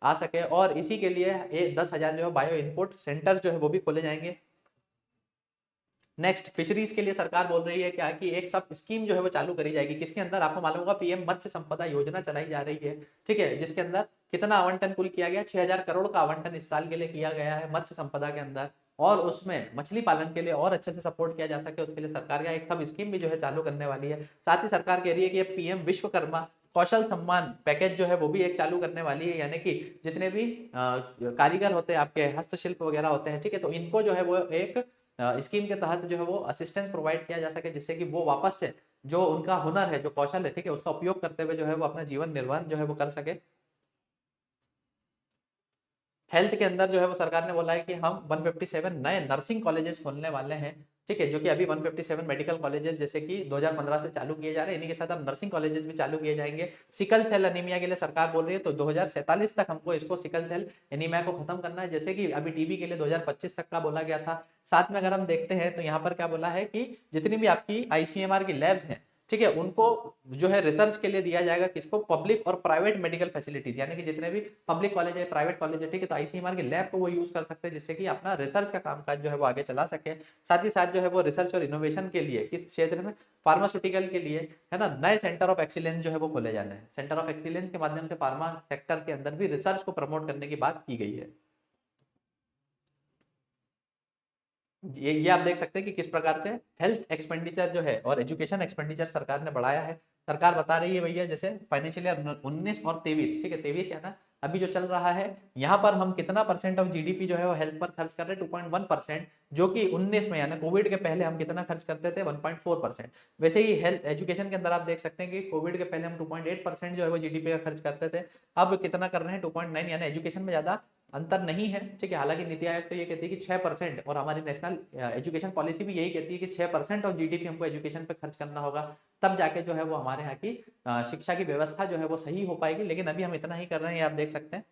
आ सके। और इसी के लिए 10,000 जो है बायो इनपुट सेंटर जो है वो भी खोले जाएंगे। नेक्स्ट, फिशरीज के लिए सरकार बोल रही है क्या कि एक सब स्कीम जो है वो चालू करी जाएगी, किसके अंदर आपको मालूम होगा पीएम मत्स्य संपदा योजना चलाई जा रही है, ठीक है, जिसके अंदर कितना आवंटन कुल किया गया, 6,000 करोड़ का आवंटन इस साल के लिए किया गया है मत्स्य संपदा के अंदर। और उसमें मछली पालन के लिए और अच्छे से सपोर्ट किया जा सके, उसके लिए सरकार का एक सब स्कीम भी जो है चालू करने वाली है। साथ ही सरकार कह रही है कि ये पीएम विश्वकर्मा कौशल सम्मान पैकेज जो है वो भी एक चालू करने वाली है, यानी कि जितने भी कारीगर होते हैं आपके हस्तशिल्प वगैरह होते हैं, ठीक है, तो इनको जो है वो एक स्कीम के तहत जो है वो असिस्टेंस प्रोवाइड किया जा सके, जिससे कि वो वापस से जो उनका हुनर है, जो कौशल है, ठीक है, उसका उपयोग करते हुए जो है वो अपना जीवन निर्वाह जो है वो कर सके। हेल्थ के अंदर जो है वो सरकार ने बोला है कि हम 157 नए नर्सिंग कॉलेजेस खोलने वाले हैं, ठीक है, जो कि अभी 157 मेडिकल कॉलेजेस जैसे कि 2015 से चालू किए जा रहे हैं, इन्हीं के साथ अब नर्सिंग कॉलेजेस भी चालू किए जाएंगे। सिकल सेल एनीमिया के लिए सरकार बोल रही है तो 2047 तक हमको इसको सिकल सेल एनीमिया को खत्म करना है, जैसे कि अभी टीबी के लिए 2025 तक का बोला गया था। साथ में अगर हम देखते हैं तो यहाँ पर क्या बोला है कि जितनी भी आपकी आईसीएमआर की लैब्स हैं, ठीक है, उनको जो है रिसर्च के लिए दिया जाएगा, किसको, पब्लिक और प्राइवेट मेडिकल फैसिलिटीज, यानी कि जितने भी पब्लिक कॉलेज है, प्राइवेट कॉलेज है, ठीक है, तो आईसीएमआर के लैब को वो यूज कर सकते हैं, जिससे कि अपना रिसर्च का कामकाज जो है वो आगे चला सके। साथ ही साथ जो है वो रिसर्च और इनोवेशन के लिए किस क्षेत्र में, फार्मास्यूटिकल के लिए, है ना, नए सेंटर ऑफ एक्सीलेंस जो है वो खोले जाने हैं। सेंटर ऑफ एक्सीलेंस के माध्यम से फार्मा सेक्टर के अंदर भी रिसर्च को प्रमोट करने की बात की गई है। ये आप देख सकते हैं कि किस प्रकार से हेल्थ एक्सपेंडिचर जो है और एजुकेशन एक्सपेंडिचर सरकार ने बढ़ाया है। सरकार बता रही है भैया जैसे फाइनेंशियल ईयर 19 और 23, ठीक है, 23 या ना अभी जो चल रहा है, यहाँ पर हम कितना परसेंट ऑफ जीडीपी जो है वो हेल्थ पर खर्च कर रहे हैं, 2.1%, जो कि 19 में यानी कोविड के पहले हम कितना खर्च करते थे, 1.4%। वैसे ही हेल्थ एजुकेशन के अंदर आप देख सकते हैं कि कोविड के पहले हम 2.8% जो है वो जीडीपी का खर्च करते थे, अब कितना कर रहे हैं, 2.9, यानी एजुकेशन में ज्यादा अंतर नहीं है, ठीक है। हालांकि नीति आयोग तो ये कहती है कि 6%, और हमारी नेशनल एजुकेशन पॉलिसी भी यही कहती है कि 6% ऑफ जीडीपी हमको एजुकेशन पे खर्च करना होगा, तब जाके जो है वो हमारे यहाँ की शिक्षा की व्यवस्था जो है वो सही हो पाएगी। लेकिन अभी हम इतना ही कर रहे हैं, ये आप देख सकते हैं।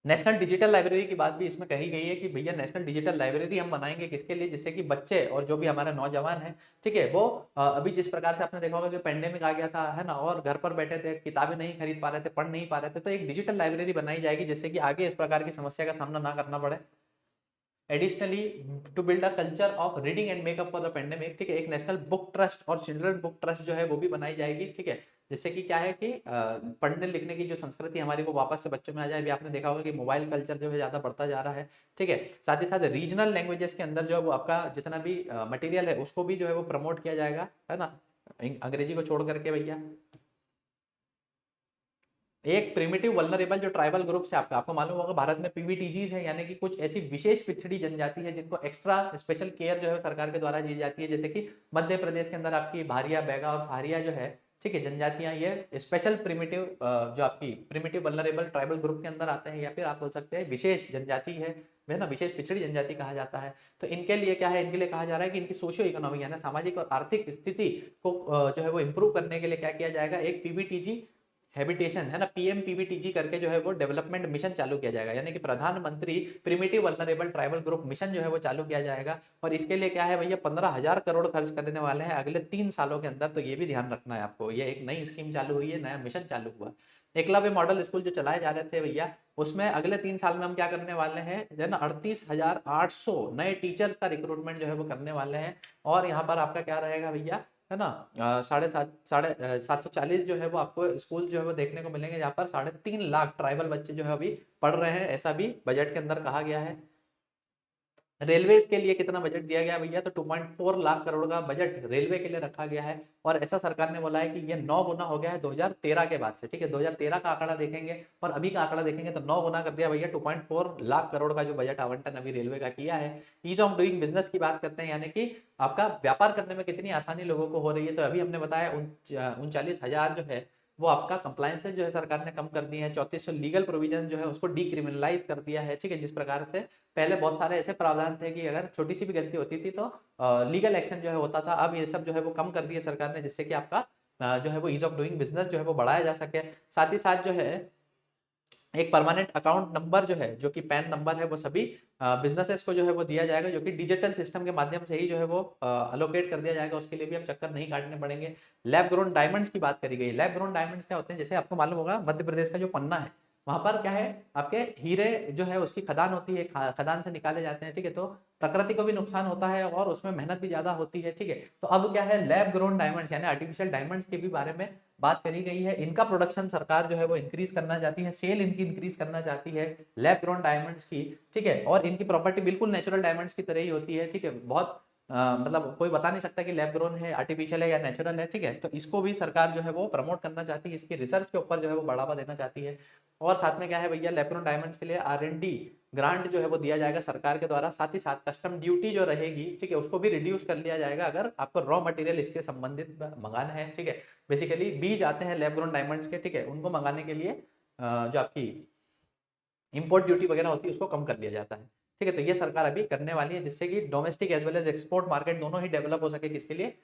नेशनल डिजिटल लाइब्रेरी की बात भी इसमें कही गई है कि भैया नेशनल डिजिटल लाइब्रेरी हम बनाएंगे किसके लिए, जिससे कि बच्चे और जो भी हमारे नौजवान हैं, ठीक है, वो अभी जिस प्रकार से आपने देखा होगा कि पेंडेमिक आ गया था, है ना, और घर पर बैठे थे, किताबें नहीं खरीद पा रहे थे, पढ़ नहीं पा रहे थे, तो एक डिजिटल लाइब्रेरी बनाई जाएगी, जिससे कि आगे इस प्रकार की समस्या का सामना ना करना पड़े। Additionally to build a culture of reading and make up for the pandemic, ठीक है, एक नेशनल बुक ट्रस्ट और चिल्ड्रन बुक ट्रस्ट जो है वो भी बनाई जाएगी, ठीक है, जिससे कि क्या है कि पढ़ने लिखने की जो संस्कृति हमारी वो वापस से बच्चों में आ जाए। अभी आपने देखा होगा कि मोबाइल कल्चर जो है ज़्यादा बढ़ता जा रहा है, ठीक है। साथ ही साथ रीजनल लैंग्वेजेस के अंदर जो है वो आपका जितना भी मटेरियल है उसको भी जो है वो प्रमोट किया जाएगा, है ना, अंग्रेजी को छोड़ करके भैया। एक प्रिमिटिव वल्नरेबल जो ट्राइबल ग्रुप से आपको मालूम होगा भारत में पीवीटीजीज है, यानी कि कुछ ऐसी विशेष पिछड़ी जनजाति है जिनको एक्स्ट्रा स्पेशल केयर जो है सरकार के द्वारा दी जाती है, जैसे कि मध्य प्रदेश के अंदर आपकी भारिया, बैगा और सहारिया जो है, ठीक है, जनजातियां, ये स्पेशल प्रिमिटिव जो आपकी प्रिमिटिव वल्नरेबल ट्राइबल ग्रुप के अंदर आते हैं, या फिर आप बोल सकते हैं विशेष जनजाति है ना, विशेष पिछड़ी जनजाति कहा जाता है। तो इनके लिए क्या है, इनके लिए कहा जा रहा है कि इनकी सोशियो इकोनॉमिक यानी सामाजिक और आर्थिक स्थिति को जो है वो इम्प्रूव करने के लिए क्या किया जाएगा, एक पीवीटीजी हैबिटेशन, है ना, पीएम पीवीटीजी करके जो है वो डेवलपमेंट मिशन चालू किया जाएगा, यानी कि प्रधानमंत्री primitive vulnerable tribal group mission जो है वो चालू किया जाएगा। और इसके लिए क्या है भैया, 15,000 करोड़ खर्च करने वाले हैं अगले 3 सालों के अंदर, तो ये भी ध्यान रखना है आपको। ये एक नई स्कीम चालू हुई है, नया मिशन चालू हुआ। एकलव्य मॉडल स्कूल जो चलाए जा रहे थे भैया, उसमें अगले 3 साल में हम क्या करने वाले हैं, जो ना 38,800 नए टीचर्स का रिक्रूटमेंट जो है वो करने वाले हैं। और यहाँ पर आपका क्या रहेगा भैया, है ना, 740 जो है वो आपको स्कूल जो है वो देखने को मिलेंगे, जहाँ पर 3.5 लाख ट्राइबल बच्चे जो है अभी पढ़ रहे हैं, ऐसा भी बजट के अंदर कहा गया है। रेलवे के लिए कितना बजट दिया गया भैया, तो 2.4 लाख करोड़ का बजट रेलवे के लिए रखा गया है। और ऐसा सरकार ने बोला है कि ये 9 गुना हो गया है 2013 के बाद से, ठीक है, 2013 का आंकड़ा देखेंगे और अभी का आंकड़ा देखेंगे तो 9 गुना कर दिया भैया। 2.4 लाख करोड़ का जो बजट आवंटन अभी रेलवे का किया है। ईज ऑफ डूइंग बिजनेस की बात करते हैं, यानी कि आपका व्यापार करने में कितनी आसानी लोगों को हो रही है, तो अभी हमने बताया 39,000 जो है वो आपका कंप्लायंसेस जो है सरकार ने कम कर दी है। 3400 लीगल प्रोविजन जो है उसको डीक्रिमिनलाइज कर दिया है, ठीक है, जिस प्रकार से पहले बहुत सारे ऐसे प्रावधान थे कि अगर छोटी सी भी गलती होती थी तो लीगल एक्शन जो है होता था, अब ये सब जो है वो कम कर दिया सरकार ने, जिससे कि आपका जो है वो ईज ऑफ डूइंग बिजनेस जो है वो बढ़ाया जा सके। साथ ही साथ जो है एक परमानेंट अकाउंट नंबर जो है, जो कि पैन नंबर है, वो सभी बिजनेसेस को जो है वो दिया जाएगा, जो कि डिजिटल सिस्टम के माध्यम से ही जो है वो अलोकेट कर दिया जाएगा, उसके लिए भी अब चक्कर नहीं काटने पड़ेंगे। लैब ग्रोन डायमंड्स की बात करी गई। लैब ग्रोन डायमंड्स क्या होते हैं, जैसे आपको मालूम होगा मध्य प्रदेश का जो पन्ना है, वहां पर क्या है, आपके हीरे जो है उसकी खदान होती है, खदान से निकाले जाते हैं, ठीक है। तो प्रकृति को भी नुकसान होता है और उसमें मेहनत भी ज्यादा होती है, ठीक है। तो अब क्या है, लैब ग्रोन डायमंड्स यानी आर्टिफिशियल डायमंड्स के भी बारे में बात करी गई है। इनका प्रोडक्शन सरकार जो है वो इंक्रीज करना चाहती है, सेल इनकी इंक्रीज करना चाहती है लैब ग्रोन डायमंड्स की, ठीक है। और इनकी प्रॉपर्टी बिल्कुल नेचुरल डायमंड्स की तरह ही होती है, ठीक है। बहुत मतलब कोई बता नहीं सकता कि लैब ग्रोन है, आर्टिफिशियल है या नेचुरल है, ठीक है। तो इसको भी सरकार जो है वो प्रमोट करना चाहती है, इसकी रिसर्च के ऊपर जो है वो बढ़ावा देना चाहती है। और साथ में क्या है भैया, लैब ग्रोन डायमंड्स के लिए R&D ग्रांट जो है वो दिया जाएगा सरकार के द्वारा। साथ ही साथ कस्टम ड्यूटी जो रहेगी, ठीक है, उसको भी रिड्यूस कर लिया जाएगा अगर आपको रॉ मटेरियल इसके संबंधित मंगाना है, ठीक है। बेसिकली बीज आते हैं लैब ग्रोन डायमंड्स के, ठीक है, उनको मंगाने के लिए जो आपकी इंपोर्ट ड्यूटी वगैरह होती है उसको कम कर लिया जाता है, ठीक है। तो ये सरकार अभी करने वाली है जिससे कि domestic as well as export market दोनों ही डेवलप हो सके, किसके लिए,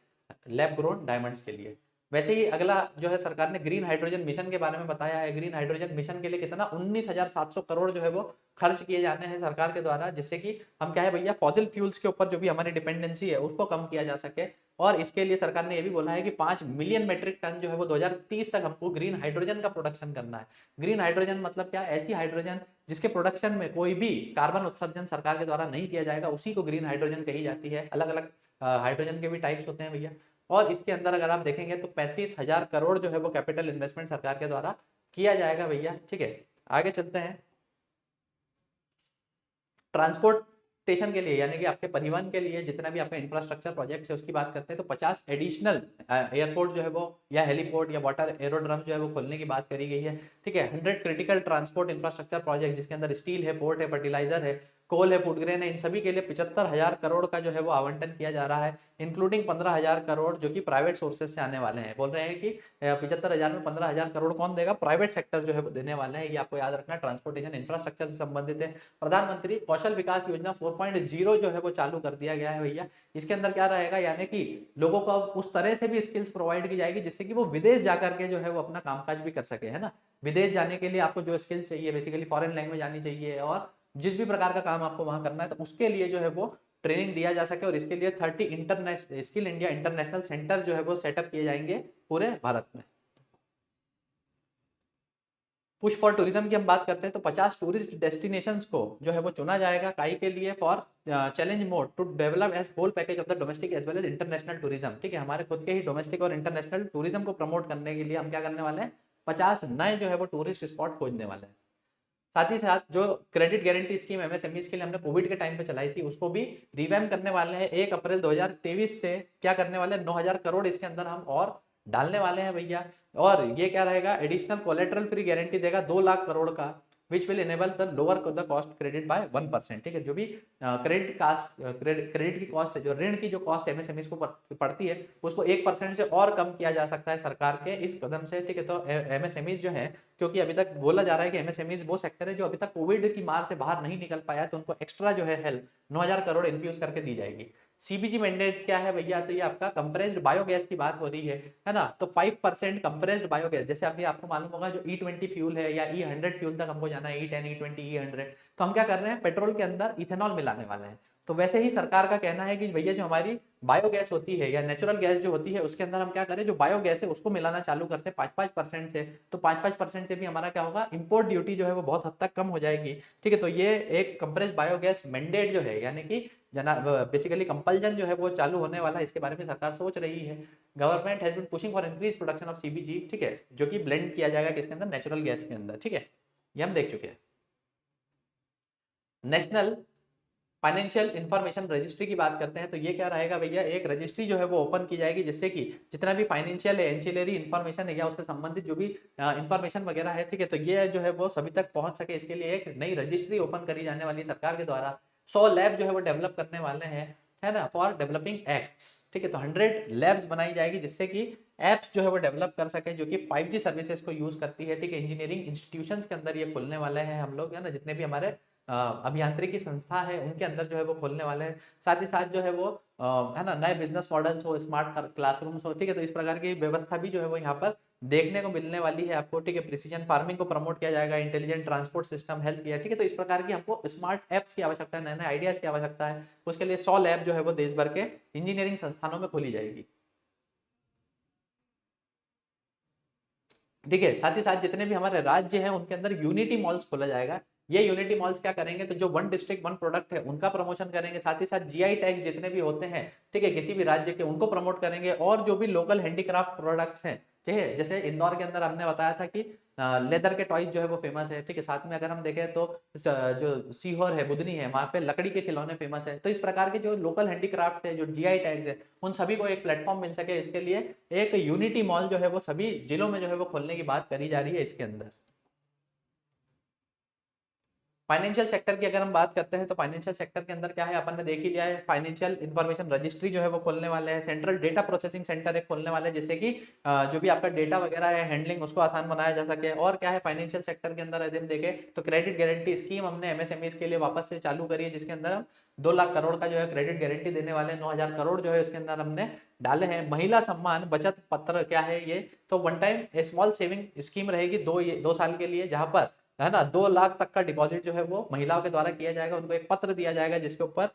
लैब ग्रोन डायमंड्स के लिए। वैसे ही अगला जो है, सरकार ने ग्रीन हाइड्रोजन मिशन के बारे में बताया है। ग्रीन हाइड्रोजन मिशन के लिए कितना 19,700 करोड़ जो है वो खर्च किए जाने हैं सरकार के द्वारा, जिससे कि हम क्या है भैया, फॉसिल फ्यूल्स के ऊपर जो भी हमारी डिपेंडेंसी है उसको कम किया जा सके। और इसके लिए सरकार ने ये भी बोला है कि 5 मिलियन मेट्रिक टन जो है वो 2030 तक हमको ग्रीन हाइड्रोजन का प्रोडक्शन करना है। ग्रीन हाइड्रोजन मतलब क्या, ऐसी हाइड्रोजन जिसके प्रोडक्शन में कोई भी कार्बन उत्सर्जन सरकार के द्वारा नहीं किया जाएगा, उसी को ग्रीन हाइड्रोजन कही जाती है। अलग अलग हाइड्रोजन के भी टाइप्स होते हैं भैया। और इसके अंदर अगर आप देखेंगे तो 35,000 करोड़ जो है वो कैपिटल इन्वेस्टमेंट सरकार के द्वारा किया जाएगा भैया, ठीक है। आगे चलते हैं, ट्रांसपोर्टेशन के लिए यानी कि आपके परिवहन के लिए जितना भी आपका इंफ्रास्ट्रक्चर प्रोजेक्ट है उसकी बात करते हैं तो 50 एडिशनल एयरपोर्ट जो है वो, या हेलीपोर्ट या वाटर एरोड्रम जो है वो खोलने की बात करी गई है, ठीक है। 100 क्रिटिकल ट्रांसपोर्ट इंफ्रास्ट्रक्चर प्रोजेक्ट जिसके अंदर स्टील है, पोर्ट है, फर्टिलाइजर है, कोल है, फूड ग्रेन है, इन सभी के लिए 75,000 करोड़ का जो है वो आवंटन किया जा रहा है, इंक्लूडिंग 15,000 करोड़ जो कि प्राइवेट सोर्सेज से आने वाले हैं। बोल रहे हैं कि 75,000 में 15,000 करोड़ कौन देगा, प्राइवेट सेक्टर जो है वो देने वाले हैं। ये आपको याद रखना, ट्रांसपोर्टेशन इंफ्रास्ट्रक्चर से संबंधित है। प्रधानमंत्री कौशल विकास योजना 4.0 जो है वो चालू कर दिया गया है भैया। इसके अंदर क्या रहेगा, यानी कि लोगों को उस तरह से भी स्किल्स प्रोवाइड की जाएगी जिससे कि वो विदेश जाकर के जो है वो अपना कामकाज भी कर सके, है ना। विदेश जाने के लिए आपको जो स्किल्स चाहिए, बेसिकली फॉरेन लैंग्वेज आनी चाहिए, और जिस भी प्रकार का काम आपको वहां करना है तो उसके लिए जो है वो ट्रेनिंग दिया जा सके। और इसके लिए 30 international skill India international centre जो है वो सेटअप किए जाएंगे पूरे भारत में। पुश फॉर टूरिज्म की हम बात करते हैं तो 50 टूरिस्ट डेस्टिनेशंस को जो है वो चुना जाएगा काई के लिए, for challenge mode to develop as whole package of the domestic as well as international tourism, ठीक है। हमारे खुद के ही डोमेस्टिक और इंटरनेशनल टूरिज्म को प्रमोट करने के लिए हम क्या करने वाले हैं, 50 नए जो है वो टूरिस्ट स्पॉट खोजने वाले हैं। साथ ही साथ जो क्रेडिट गारंटी स्कीम एमएसएमईज के लिए हमने कोविड के टाइम पे चलाई थी उसको भी रिवैम करने वाले हैं। 1 अप्रैल 2023 से क्या करने वाले हैं, 9,000 करोड़ इसके अंदर हम और डालने वाले हैं भैया। और ये क्या रहेगा, एडिशनल कोलेटरल फ्री गारंटी देगा 2 लाख करोड़ का, which will enable the lower the cost credit by 1%, ठीक है। जो भी क्रेडिट कास्ट क्रेडिट की कॉस्ट है, जो ऋण की जो कॉस्ट एमएसएमईज को पड़ती है उसको 1% से और कम किया जा सकता है सरकार के इस कदम से, ठीक है। तो एमएसएमईज जो है, क्योंकि अभी तक बोला जा रहा है कि एमएसएमईज वो सेक्टर है जो अभी तक कोविड की मार से बाहर नहीं निकल पाया है, तो उनको एक्स्ट्रा जो है हेल्प 9,000 करोड़ इन्फ्यूज करके दी जाएगी। सीबीजी मैंडेट क्या है भैया, तो ये आपका कंप्रेस्ड बायोगैस की बात हो रही है ना। तो 5% कंप्रेस्ड बायोगैस, जैसे अभी आपको मालूम होगा जो E20 फ्यूल है या E100 फ्यूल तक हमको जाना है, E10 E20 E100, तो हम क्या कर रहे हैं, पेट्रोल के अंदर इथेनॉल मिलाने वाले हैं। तो वैसे ही सरकार का कहना है कि भैया जो हमारी बायोगैस होती है या नेचुरल गैस जो होती है उसके अंदर हम क्या करें, जो बायोगैस है उसको मिलाना चालू करते हैं 5-5% से। तो 5-5% से भी हमारा क्या होगा, इंपोर्ट ड्यूटी जो है वो बहुत हद तक कम हो जाएगी, ठीक है। तो ये एक कंप्रेस्ड बायोगैस मैंडेट जो है, यानी कि जना बेसिकली कंपल्जन जो है वो चालू होने वाला है, इसके बारे में सरकार सोच रही है। Government has been pushing for increase production of CBG, ठीक है, जो कि ब्लेंड किया जाएगा किसके अंदर, नेचुरल गैस के अंदर, ठीक है। ये हम देख चुके हैं। नेशनल फाइनेंशियल इंफॉर्मेशन रजिस्ट्री की बात करते हैं तो ये क्या रहेगा भैया, एक रजिस्ट्री जो है वो ओपन की जाएगी जिससे कि जितना भी फाइनेंशियल है, एंसिलरी इंफॉर्मेशन है या उससे संबंधित जो भी इंफॉर्मेशन वगैरह है, ठीक है, तो ये जो है वो सभी तक पहुंच सके। इसके लिए एक नई रजिस्ट्री ओपन करी जाने वाली सरकार के द्वारा। 100 लैब जो है वो डेवलप करने वाले हैं, है ना, फॉर डेवलपिंग एप्स, ठीक है। तो 100 लैब्स बनाई जाएगी जिससे कि एप्स जो है वो डेवलप कर सके जो कि 5G सर्विसेज को यूज करती है, ठीक है। इंजीनियरिंग इंस्टीट्यूशंस के अंदर ये खोलने वाले हैं हम लोग, है ना, जितने भी हमारे अभियांत्रिकी संस्था है उनके अंदर जो है वो खोलने वाले हैं। साथ ही साथ जो है वो है ना, नए बिजनेस मॉडल्स हो, स्मार्ट क्लासरूम्स हो, ठीक है। तो इस प्रकार की व्यवस्था भी जो है वो यहाँ पर देखने को मिलने वाली है आपको, ठीक है। प्रिसीजन फार्मिंग को प्रमोट किया जाएगा, intelligent transport system, health care, ठीक है। तो इस प्रकार की हमको स्मार्ट एप्स की आवश्यकता है, नए नए आइडियाज की आवश्यकता है। उसके लिए 100 लैब जो है वो देश भर के इंजीनियरिंग संस्थानों में खोली जाएगी। ठीक है। साथ ही साथ जितने भी हमारे राज्य हैं उनके अंदर यूनिटी मॉल्स खोला जाएगा। ये यूनिटी मॉल्स क्या करेंगे, तो जो वन डिस्ट्रिक्ट वन प्रोडक्ट है उनका प्रमोशन करेंगे, साथ ही साथ जीआई टैग जितने भी होते हैं, ठीक है, किसी भी राज्य के, उनको प्रमोट करेंगे। और जो भी लोकल हैंडीक्राफ्ट प्रोडक्ट्स हैं, ठीक है, जैसे इंदौर के अंदर हमने बताया था कि लेदर के टॉयज जो है वो फेमस है, ठीक है। साथ में अगर हम देखें तो जो सीहोर है, बुधनी है, वहाँ पे लकड़ी के खिलौने फेमस है। तो इस प्रकार के जो लोकल हैंडीक्राफ्ट है, जो जीआई टैग्स है, उन सभी को एक प्लेटफॉर्म मिल सके, इसके लिए एक यूनिटी मॉल जो है वो सभी जिलों में जो है वो खोलने की बात करी जा रही है इसके अंदर। फाइनेंशियल सेक्टर की अगर हम बात करते हैं तो फाइनेंशियल सेक्टर के अंदर क्या है, अपन ने देख ही लिया है, फाइनेंशियल इंफॉर्मेशन रजिस्ट्री जो है वो खोलने वाले हैं, सेंट्रल डेटा प्रोसेसिंग सेंटर एक खोलने वाले हैं, जिससे कि जो भी आपका डेटा वगैरह है हैंडलिंग उसको आसान बनाया जा सके। और क्या है फाइनेंशियल सेक्टर के अंदर यदि हम देखें तो क्रेडिट गारंटी स्कीम हमने एमएसएमई के लिए वापस से चालू करी है, जिसके अंदर हम 2 लाख करोड़ का जो है क्रेडिट गारंटी देने वाले, 9,000 करोड़ जो है इसके अंदर हमने डाले हैं। महिला सम्मान बचत पत्र क्या है ये, तो one time small saving scheme रहेगी 2 साल के लिए, जहां पर है ना 2 लाख तक का डिपॉजिट जो है वो महिलाओं के द्वारा किया जाएगा। उनको एक पत्र दिया जाएगा जिसके ऊपर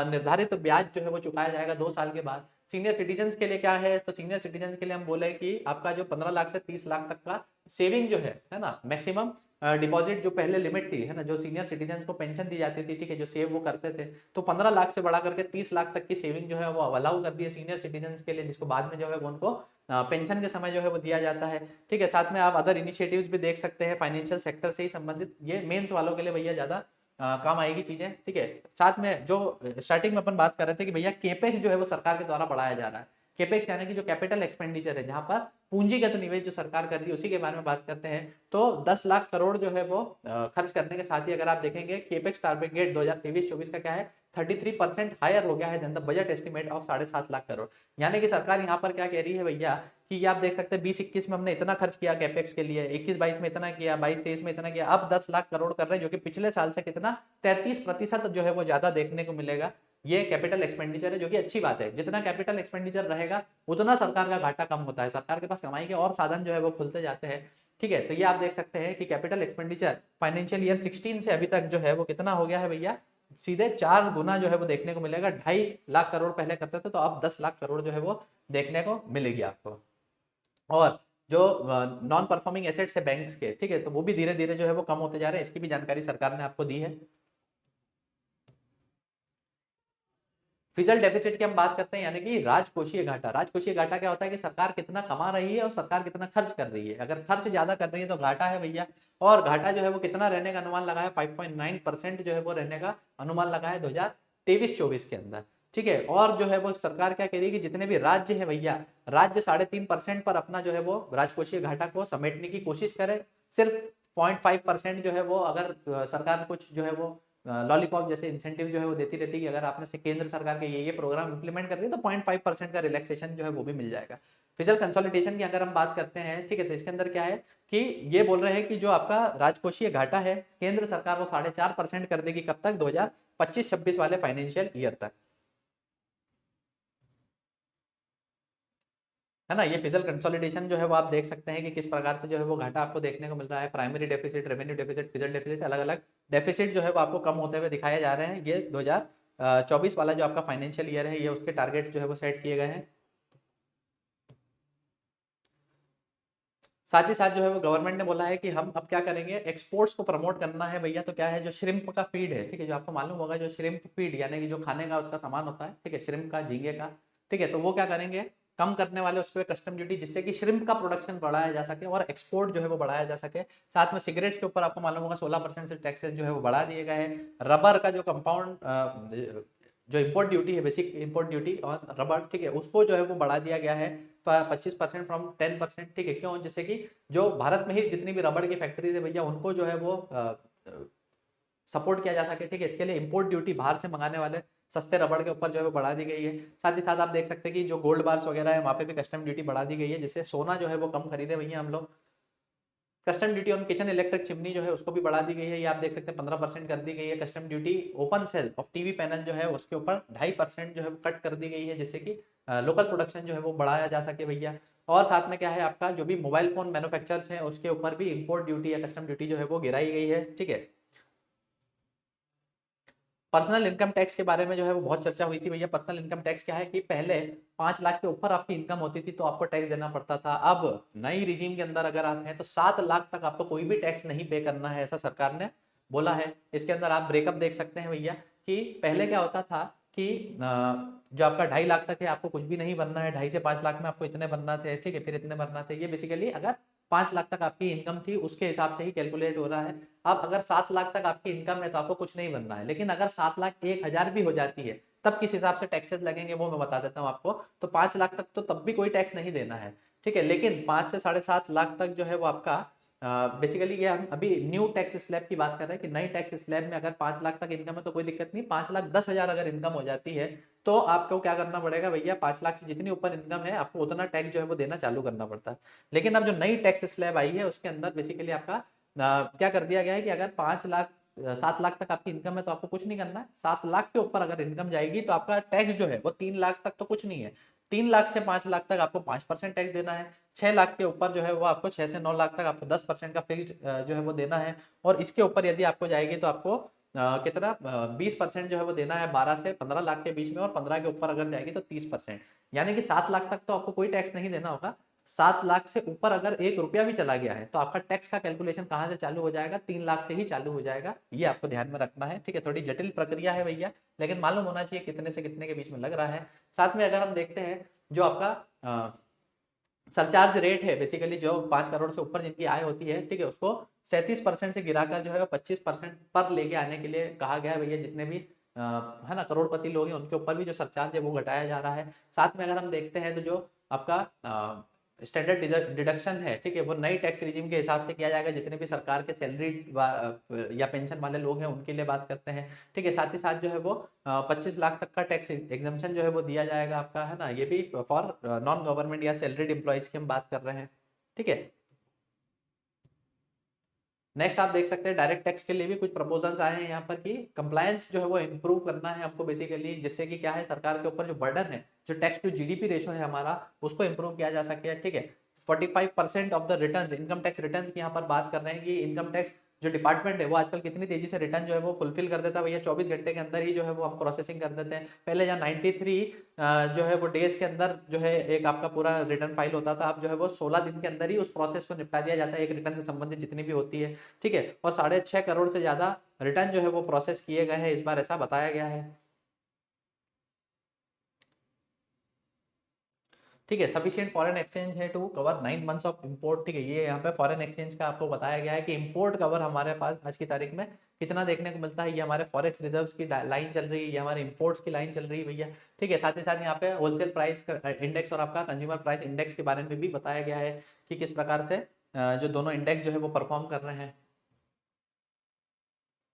निर्धारित ब्याज जो है वो चुकाया जाएगा 2 साल के बाद। सीनियर सिटीजन के लिए क्या है, तो सीनियर सिटीजन के लिए हम बोले कि आपका जो 15 लाख से 30 लाख तक का सेविंग जो है ना, मैक्सिमम डिपॉजिट जो पहले लिमिट थी, है ना, जो सीनियर सिटीजन को पेंशन दी जाती थी, ठीक है, जो सेव वो करते थे, तो 15 लाख से बढ़ा करके 30 लाख तक की सेविंग जो है वो अलाउ कर दी है सीनियर सिटीजन के लिए, जिसको बाद में जो है वो उनको पेंशन के समय जो है वो दिया जाता है। ठीक है, साथ में आप अदर इनिशिएटिव्स भी देख सकते हैं फाइनेंशियल सेक्टर से ही संबंधित, ये मेंस वालों के लिए भैया ज्यादा काम आएगी चीजें। ठीक है, साथ में जो स्टार्टिंग में अपन बात कर रहे थे कि भैया केपेक्स जो है वो सरकार के द्वारा बढ़ाया जा रहा है। केपेक्स यानी कि जो कैपिटल एक्सपेंडिचर है, जहां पर पूंजीगत निवेश जो सरकार कर रही है, उसी के बारे में बात करते हैं। तो 10 लाख करोड़ जो है वो खर्च करने के साथ ही अगर आप देखेंगे केपेक्स टारगेट 2023-24 का क्या है, 33% हायर हो गया है then the budget estimate of 7.5 lakh crore. यानी कि सरकार यहाँ पर क्या कह रही है भैया कि ये आप देख सकते हैं 20-21 में हमने इतना खर्च किया कैपेक्स के लिए, 21-22 में इतना किया, 22-23 में इतना किया, अब 10 लाख करोड़ कर रहे हैं, जो कि पिछले साल से कितना 33% जो है वो ज्यादा देखने को मिलेगा। ये कैपिटल एक्सपेंडिचर है, जो कि अच्छी बात है। जितना कैपिटल एक्सपेंडिचर रहेगा उतना सरकार का घाटा कम होता है, सरकार के पास कमाई के और साधन जो है वो खुलते जाते हैं। ठीक है, तो ये आप देख सकते हैं कि कैपिटल एक्सपेंडिचर फाइनेंशियल ईयर 16 से अभी तक जो है वो कितना हो गया है भैया, सीधे 4 गुना जो है वो देखने को मिलेगा। 2.5 लाख करोड़ पहले करते थे, तो अब 10 लाख करोड़ जो है वो देखने को मिलेगी आपको। और जो नॉन परफॉर्मिंग एसेट्स है बैंक्स के, ठीक है, तो वो भी धीरे धीरे जो है वो कम होते जा रहे हैं, इसकी भी जानकारी सरकार ने आपको दी है। फिजल डेफिसिट की हम बात करते हैं, यानी कि राजकोषीय घाटा। राजकोषीय घाटा क्या होता है कि सरकार कितना कमा रही है और सरकार कितना खर्च कर रही है। अगर खर्च ज्यादा कर रही है तो घाटा है भैया, और घाटा जो है वो कितना रहने का अनुमान लगा है, 5.9% जो है वो रहने का अनुमान लगा है 2023-24 के अंदर। ठीक है, और जो है वो सरकार क्या कह रही है कि जितने भी राज्य है भैया, राज्य 3.5% पर अपना जो है वो राजकोषीय घाटा को समेटने की कोशिश करे। सिर्फ 0.5% जो है वो अगर सरकार कुछ जो है वो लॉलीपॉप जैसे इंसेंटिव जो है वो देती रहती है कि अगर आपने से केंद्र सरकार के ये प्रोग्राम इंप्लीमेंट कर दिए तो 0.5% का रिलैक्सेशन जो है वो भी मिल जाएगा। फिजिकल कंसोलिडेशन की अगर हम बात करते हैं, ठीक है, तो इसके अंदर क्या है कि ये बोल रहे हैं कि जो आपका राजकोषीय घाटा है केंद्र सरकार वो 4.5% कर देगी, कब तक, 2025-26 वाले फाइनेंशियल ईयर तक, है ना। ये फिजिकल कंसोलिडेशन जो है वो आप देख सकते हैं कि किस प्रकार से जो है वो घाटा आपको देखने को मिल रहा है। Primary deficit, revenue deficit, physical deficit, अलग अलग डेफिसिट जो है वो आपको कम होते हुए दिखाए जा रहे हैं। ये 2024 वाला जो आपका फाइनेंशियल ईयर है, ये उसके टारगेट जो है वो सेट किए गए हैं। साथ ही साथ जो है वो गवर्नमेंट ने बोला है कि हम अब क्या करेंगे, एक्सपोर्ट्स को प्रमोट करना है भैया। तो क्या है, जो श्रिम्प का फीड है, ठीक है, जो आपको मालूम होगा, जो श्रिम्प फीड यानी कि जो खाने का उसका सामान होता है, ठीक है, श्रिम्प का, झींगे का, ठीक है, तो वो क्या करेंगे, कम करने वाले उस पर कस्टम ड्यूटी, जिससे कि श्रिम्प का प्रोडक्शन बढ़ाया जा सके और एक्सपोर्ट जो है वो बढ़ाया जा सके। साथ में सिगरेट्स के ऊपर आपको मालूम होगा 16% से टैक्सेस जो है वो बढ़ा दिए गए हैं। रबर का जो कंपाउंड जो इम्पोर्ट ड्यूटी है, बेसिक इम्पोर्ट ड्यूटी और रबर, ठीक है, उसको जो है वो बढ़ा दिया गया है 25% फ्रॉम 10%। ठीक है, क्यों, जैसे कि जो भारत में ही जितनी भी रबड़ की फैक्ट्रीज है भैया, उनको जो है वो सपोर्ट किया जा सके। ठीक है, इसके लिए इंपोर्ट ड्यूटी बाहर से मंगाने वाले सस्ते रबड़ के ऊपर जो है वो बढ़ा दी गई है। साथ ही साथ आप देख सकते हैं कि जो गोल्ड बार्स वगैरह है वहाँ पे भी कस्टम ड्यूटी बढ़ा दी गई है, जिससे सोना जो है वो कम खरीदे भैया हम लोग। Custom duty on kitchen electric chimney जो है उसको भी बढ़ा दी गई है, ये आप देख सकते हैं 15% कर दी गई है। Custom duty open cell of TV panel जो है उसके ऊपर 2.5% जो है कट कर दी गई है, जिससे कि लोकल प्रोडक्शन जो है वो बढ़ाया जा सके भैया। और साथ में क्या है, आपका जो भी मोबाइल फोन मैन्युफैक्चरर्स हैं उसके ऊपर भी इंपोर्ट ड्यूटी या कस्टम ड्यूटी जो है वो गिराई गई है। ठीक है, पर्सनल इनकम टैक्स के बारे में जो है वो बहुत चर्चा हुई थी भैया। पर्सनल इनकम टैक्स क्या है कि पहले 5 लाख के ऊपर आपकी इनकम होती थी तो आपको टैक्स देना पड़ता था। अब नई रिजीम के अंदर अगर आप हैं तो 7 लाख तक आपको कोई भी टैक्स नहीं पे करना है, ऐसा सरकार ने बोला है। इसके अंदर आप ब्रेकअप देख सकते हैं भैया कि पहले क्या होता था कि जो आपका 2.5 लाख तक है आपको कुछ भी नहीं बनना है, 2.5 से 5 लाख में आपको इतने बनना थे, ठीक है, फिर इतने बनना थे। ये बेसिकली अगर 5 लाख तक आपकी इनकम थी उसके हिसाब से ही कैलकुलेट हो रहा है। अब अगर 7 लाख तक आपकी इनकम है तो आपको कुछ नहीं बनना है, लेकिन अगर 7,01,000 भी हो जाती है तब किस हिसाब से टैक्सेस लगेंगे वो मैं बता देता हूँ आपको। तो 5 लाख तक तो तब भी कोई टैक्स नहीं देना है, ठीक है, लेकिन 5 से 7.5 लाख तक जो है वो आपका बेसिकली ये हम अभी न्यू टैक्स स्लैब की बात कर रहे हैं कि नई टैक्स स्लैब में अगर 5 लाख तक इनकम है तो कोई दिक्कत नहीं। 5,10,000 अगर इनकम हो जाती है तो आपको क्या करना पड़ेगा भैया, 5 लाख से जितनी ऊपर इनकम है आपको उतना टैक्स जो है वो देना चालू करना पड़ता है। लेकिन अब जो नई टैक्स स्लैब आई है उसके अंदर बेसिकली आपका क्या कर दिया गया है कि अगर 7 लाख तक आपकी इनकम है तो आपको कुछ नहीं करना है। 7 लाख के ऊपर अगर इनकम जाएगी तो आपका टैक्स जो है वो 3 लाख तक तो कुछ नहीं है। 3 लाख से 5 लाख तक आपको 5% टैक्स देना है। 6 लाख के ऊपर जो है वो आपको 6 से 9 लाख तक आपको 10% का फिक्स्ड जो है वो देना है। और इसके ऊपर यदि आपको जाएगी तो आपको कितना 20% जो है वो देना है 12 से 15 लाख के बीच में, और 15 के ऊपर अगर जाएगी तो 30%। यानी कि 7 लाख तक तो आपको कोई टैक्स नहीं देना होगा। 7 लाख से ऊपर अगर 1 रुपया भी चला गया है तो आपका टैक्स का कैलकुलेशन कहाँ से चालू हो जाएगा, 3 लाख से ही चालू हो जाएगा। ये आपको ध्यान में रखना है, ठीक है। थोड़ी जटिल प्रक्रिया है भैया, लेकिन मालूम होना चाहिए कितने से कितने के बीच में लग रहा है। साथ में अगर हम देखते हैं जो आपका सरचार्ज रेट है, बेसिकली जो 5 करोड़ से ऊपर जिनकी आय होती है, ठीक है, उसको 37% से गिराकर जो है 25% पर लेके आने के लिए कहा गया है भैया। जितने भी है ना करोड़पति लोग हैं उनके ऊपर भी जो सरचार्ज है वो घटाया जा रहा है। साथ में अगर हम देखते हैं तो जो आपका स्टैंडर्ड डिडक्शन है, ठीक है, वो नई टैक्स रिजीम के हिसाब से किया जाएगा। जितने भी सरकार के सैलरी या पेंशन वाले लोग हैं उनके लिए बात करते हैं, ठीक है। साथ ही साथ जो है वो 25 लाख तक का टैक्स एग्जम्पशन जो है वो दिया जाएगा आपका, है ना। ये भी फॉर नॉन गवर्नमेंट या सैलरीड एम्प्लॉयज की हम बात कर रहे हैं, ठीक है। नेक्स्ट आप देख सकते हैं डायरेक्ट टैक्स के लिए भी कुछ प्रपोजल्स आए हैं यहाँ पर कि कंप्लायंस जो है वो इम्प्रूव करना है हमको बेसिकली, जिससे कि क्या है सरकार के ऊपर जो बर्डन है, जो टैक्स टू जीडीपी रेशो है हमारा, उसको इम्प्रूव किया जा सके, ठीक है। 45% of the return, income tax return की यहाँ पर बात कर रहे हैं कि इनकम टैक्स जो डिपार्टमेंट है वो आजकल कितनी तेजी से रिटर्न जो है वो फुलफिल कर देता है भैया। 24 घंटे के अंदर ही जो है वो हम प्रोसेसिंग कर देते हैं। पहले जहाँ 93 जो है वो डेज के अंदर जो है एक आपका पूरा रिटर्न फाइल होता था, अब जो है वो 16 दिन के अंदर ही उस प्रोसेस को निपटा दिया जाता है, एक रिटर्न से संबंधित जितनी भी होती है, ठीक है। और 6.5 करोड़ से ज्यादा रिटर्न जो है वो प्रोसेस किए गए हैं इस बार, ऐसा बताया गया है, ठीक है। सफिशिएंट फॉरेन एक्सचेंज है to cover 9 months of import, ठीक है। ये यहाँ पे फॉरेन एक्सचेंज का आपको बताया गया है कि इंपोर्ट कवर हमारे पास आज की तारीख में कितना देखने को मिलता है। ये हमारे फॉरेक्स रिजर्व्स की लाइन चल रही है, ये हमारे इंपोर्ट्स की लाइन चल रही है भैया, ठीक है। साथ ही साथ यहाँ पे होलसेल प्राइस इंडेक्स और आपका कंज्यूमर प्राइस इंडेक्स के बारे में भी बताया गया है कि किस प्रकार से जो दोनों इंडेक्स जो है वो परफॉर्म कर रहे हैं।